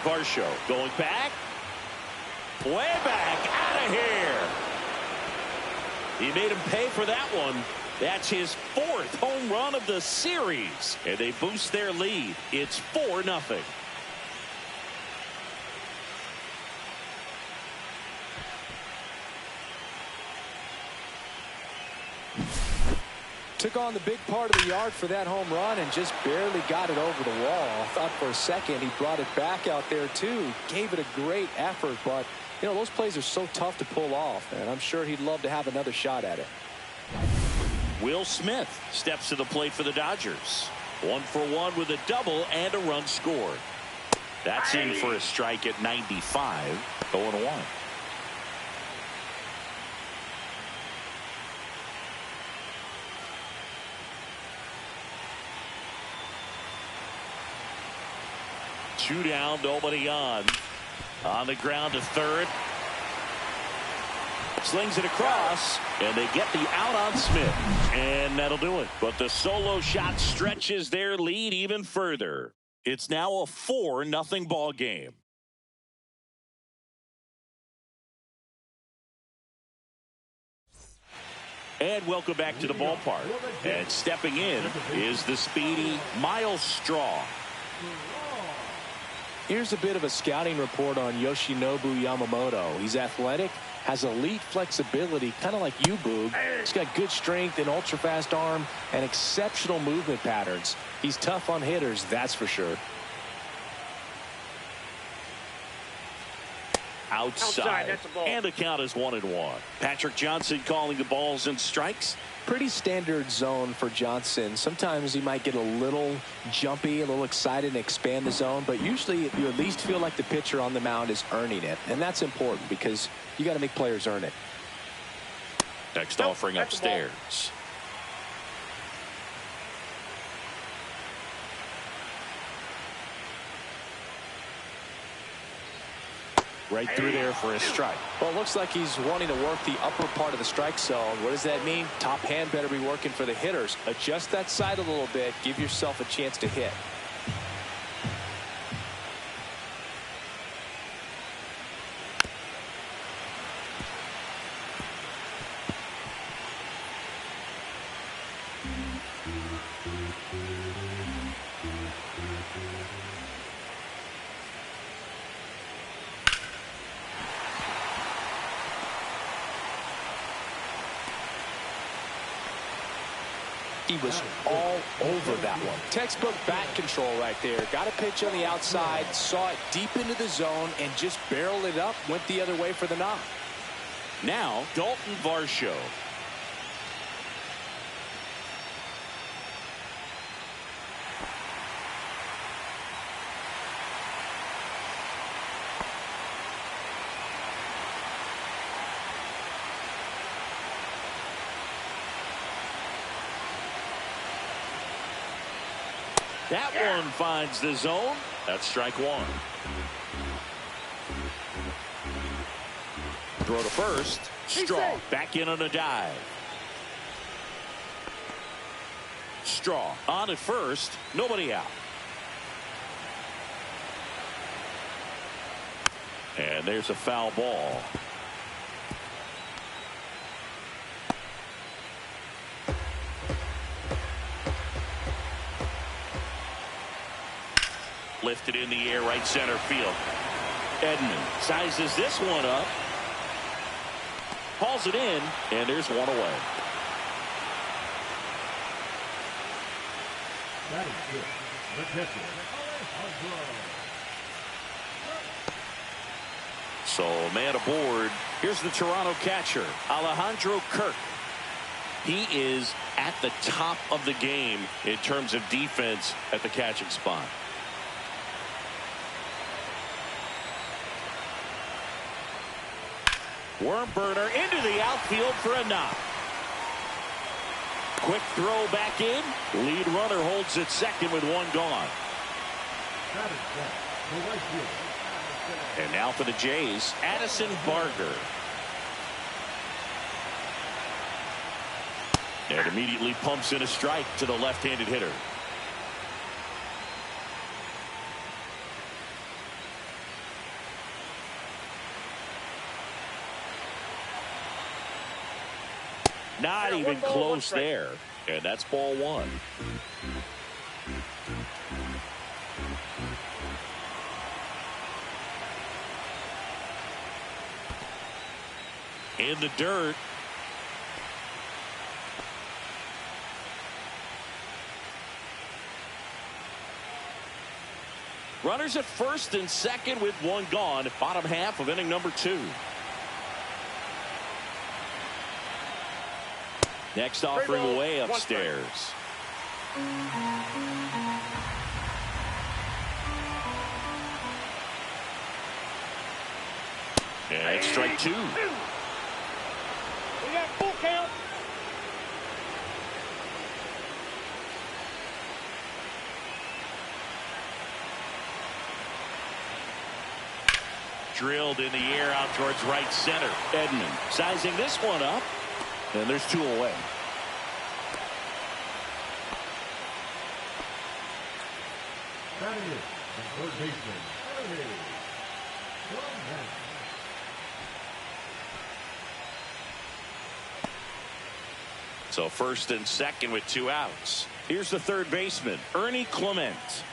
Varsho going back. Way back. Out of here. He made him pay for that one. That's his 4th home run of the series. And they boost their lead. It's 4-0. Took on the big part of the yard for that home run and just barely got it over the wall. I thought for a second he brought it back out there too. Gave it a great effort, but you know, those plays are so tough to pull off, and I'm sure he'd love to have another shot at it. Will Smith steps to the plate for the Dodgers. 1 for 1 with a double and a run scored. That's in for a strike at 95. 0-1. Two down, nobody on. On the ground to third. Slings it across, and they get the out on Smith. And that'll do it. But the solo shot stretches their lead even further. It's now a 4-0 ball game. And welcome back to the ballpark. And stepping in is the speedy Miles Straw. Here's a bit of a scouting report on Yoshinobu Yamamoto. He's athletic, has elite flexibility, kind of like you, Boog. He's got good strength, an ultra-fast arm, and exceptional movement patterns. He's tough on hitters, that's for sure. Outside. That's a ball. And the count is 1-1. Patrick Johnson calling the balls and strikes. Pretty standard zone for Johnson. Sometimes he might get a little jumpy, a little excited and expand the zone, but usually you at least feel like the pitcher on the mound is earning it, and that's important because you got to make players earn it. Next offering upstairs. Right through there for a strike. Well, it looks like he's wanting to work the upper part of the strike zone. What does that mean? Top hand better be working for the hitters. Adjust that side a little bit. Give yourself a chance to hit. He was all over that one. Textbook bat control right there. Got a pitch on the outside, saw it deep into the zone, and just barreled it up, went the other way for the knock. Now, Dalton Varsho. That one finds the zone. That's strike one. Throw to first. Straw back in on a dive. Straw on at first. Nobody out. And there's a foul ball. Lifted in the air, right center field. Edman sizes this one up. Hauls it in, and there's one away. That is good. The catcher, So, man aboard. Here's the Toronto catcher, Alejandro Kirk. He is at the top of the game in terms of defense at the catching spot. Worm burner into the outfield for a knock. Quick throw back in. Lead runner holds at second with one gone. that is that. The right field. And now for the Jays, Addison Barger. And immediately pumps in a strike to the left-handed hitter. Not even close there. And that's ball one. In the dirt. Runners at first and second with one gone. Bottom half of inning number 2. Next offering away upstairs. And strike 2. We got full count. Drilled in the air out towards right center. Edman sizing this one up. And there's 2 away. Batting it, the third baseman, Harry. So first and second with 2 outs. Here's the third baseman, Ernie Clement.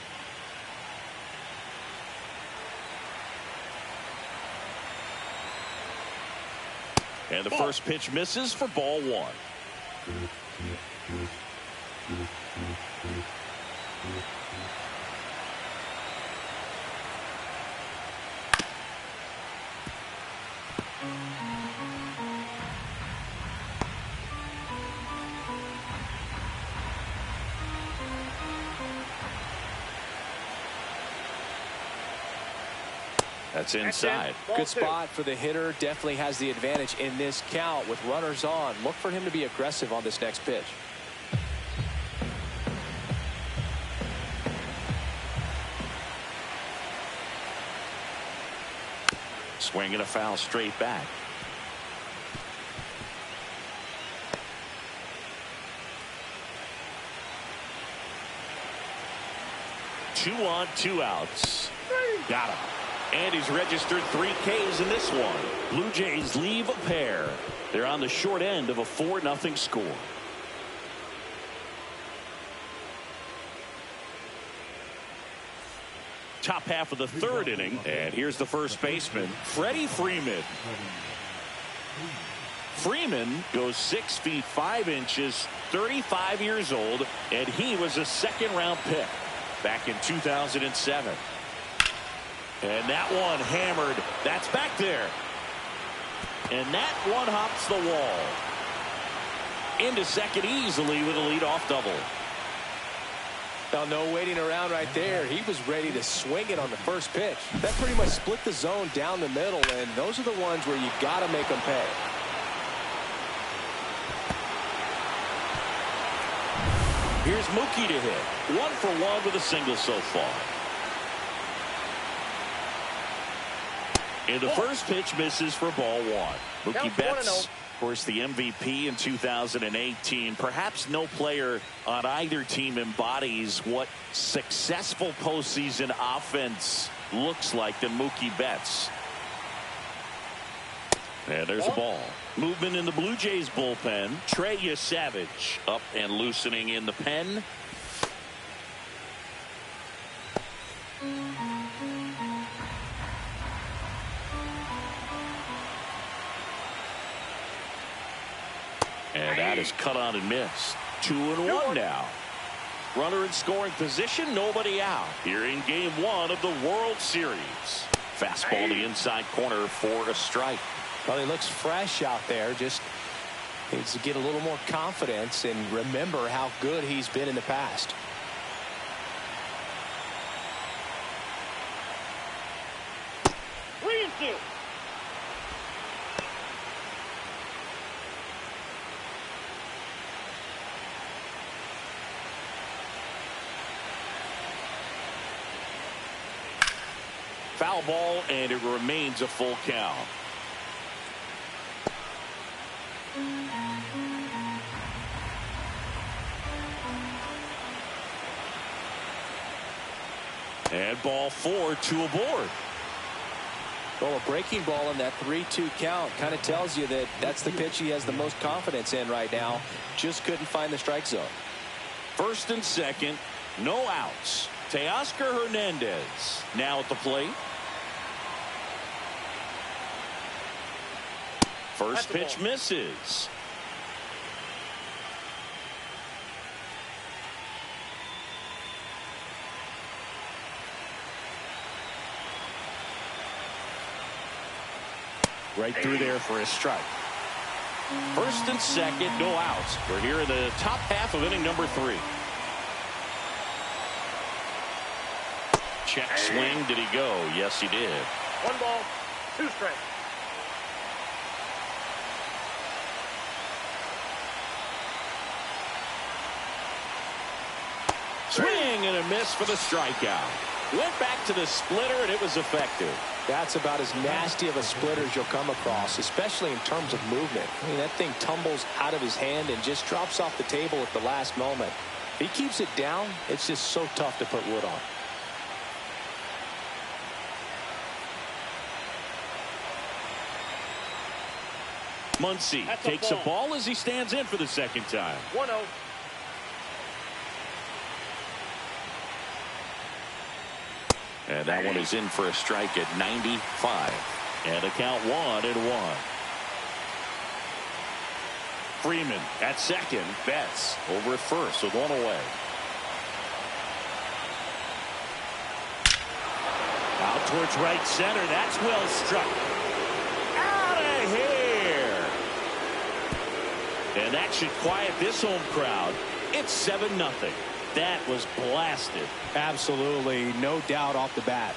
And the first pitch misses for ball 1. That's inside. Good spot for the hitter. Definitely has the advantage in this count with runners on. Look for him to be aggressive on this next pitch. Swinging a foul straight back. Two on, 2 outs. Got him. And he's registered 3 Ks in this one. Blue Jays leave a pair. They're on the short end of a 4-0 score. Top half of the 3rd inning. And here's the first baseman, Freddie Freeman. Freeman goes 6 feet 5 inches, 35 years old, and he was a 2nd-round pick back in 2007. And that one hammered. That's back there. And that one hops the wall. Into second easily with a leadoff double. Now, no waiting around right there. He was ready to swing it on the first pitch. That pretty much split the zone down the middle, and those are the ones where you got to make them pay. Here's Mookie to hit. 1 for 1 with a single so far. And the first pitch misses for ball 1. Mookie Betts, of course, the MVP in 2018. Perhaps no player on either team embodies what successful postseason offense looks like than Mookie Betts. And there's a ball. Movement in the Blue Jays bullpen. Trey Savage up and loosening in the pen. And that is cut on and missed. 2-1 now. Runner in scoring position, nobody out. Here in game 1 of the World Series. Fastball to the inside corner for a strike. Well, he looks fresh out there. Just needs to get a little more confidence and remember how good he's been in the past. Foul ball, and it remains a full count. And ball 4, 2 aboard. Well, a breaking ball in that 3-2 count kind of tells you that that's the pitch he has the most confidence in right now. Just couldn't find the strike zone. First and second, no outs. Teoscar Hernandez now at the plate. First pitch misses. Right through there for a strike. First and second, no outs. We're here in the top half of inning number 3. Check swing. Did he go? Yes, he did. 1 ball, 2 strikes. Swing and a miss for the strikeout. Went back to the splitter, and it was effective. That's about as nasty of a splitter as you'll come across, especially in terms of movement. I mean, that thing tumbles out of his hand and just drops off the table at the last moment. If he keeps it down, it's just so tough to put wood on. Muncy takes a ball as he stands in for the second time. 1-0. And that one is in for a strike at 95. And a count 1-1. Freeman at second. Betts over at first with 1 away. Out towards right center. That's well struck. Out of here. And that should quiet this home crowd. It's 7-0. That was blasted. Absolutely, no doubt off the bat.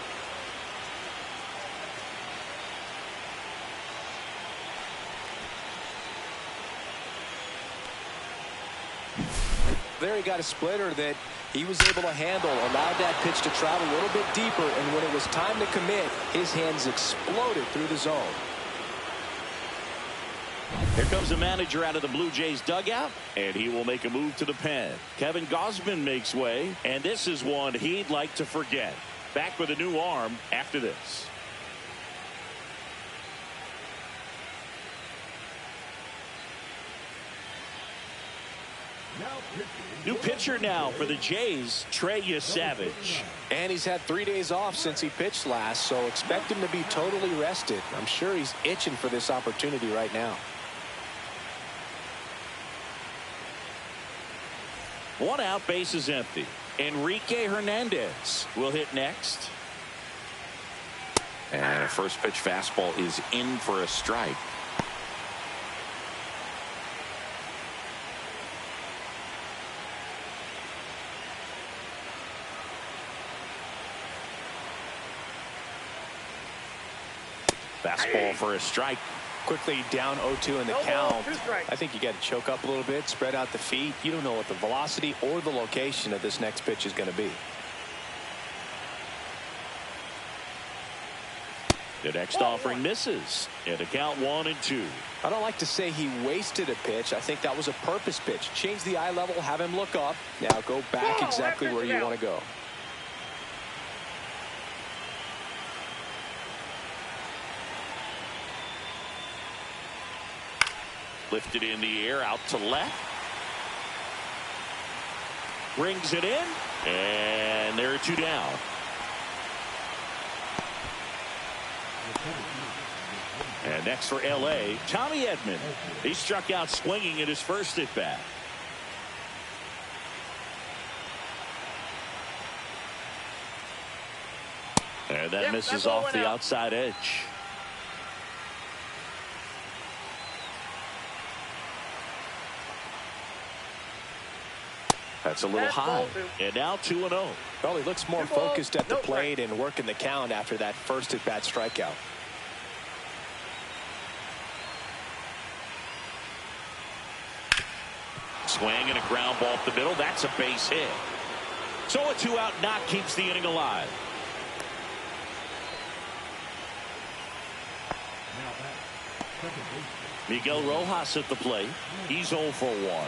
There he got a splitter that he was able to handle, allowed that pitch to travel a little bit deeper, and when it was time to commit, his hands exploded through the zone. Here comes the manager out of the Blue Jays dugout, and he will make a move to the pen. Kevin Gausman makes way, and this is one he'd like to forget. Back with a new arm after this. New pitcher now for the Jays, Trey Yesavage. And he's had 3 days off since he pitched last, so expect him to be totally rested. I'm sure he's itching for this opportunity right now. 1 out, base is empty. Enrique Hernandez will hit next. And a first pitch fastball is in for a strike. Fastball for a strike. Quickly down 0-2 in the count. I think you got to choke up a little bit, spread out the feet. You don't know what the velocity or the location of this next pitch is going to be. The next offering misses. And a count 1-2. I don't like to say he wasted a pitch. I think that was a purpose pitch. Change the eye level, have him look up. Now go back exactly where you want to go. Lifted in the air out to left. Brings it in. And there are 2 down. And next for L.A., Tommy Edman. He struck out swinging at his first at bat. And that misses off the outside edge. That's a little high. And now 2-0. Well, he looks more focused at the plate and working the count after that first at bat strikeout. Swing and a ground ball up the middle. That's a base hit. So a 2-out knock keeps the inning alive. Miguel Rojas at the plate. He's 0 for 1.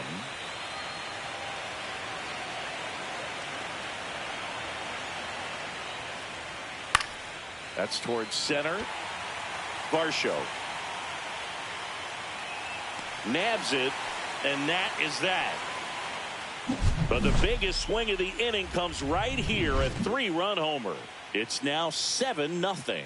That's towards center. Varsho nabs it, and that is that. But the biggest swing of the inning comes right here, a 3-run homer. It's now 7-0.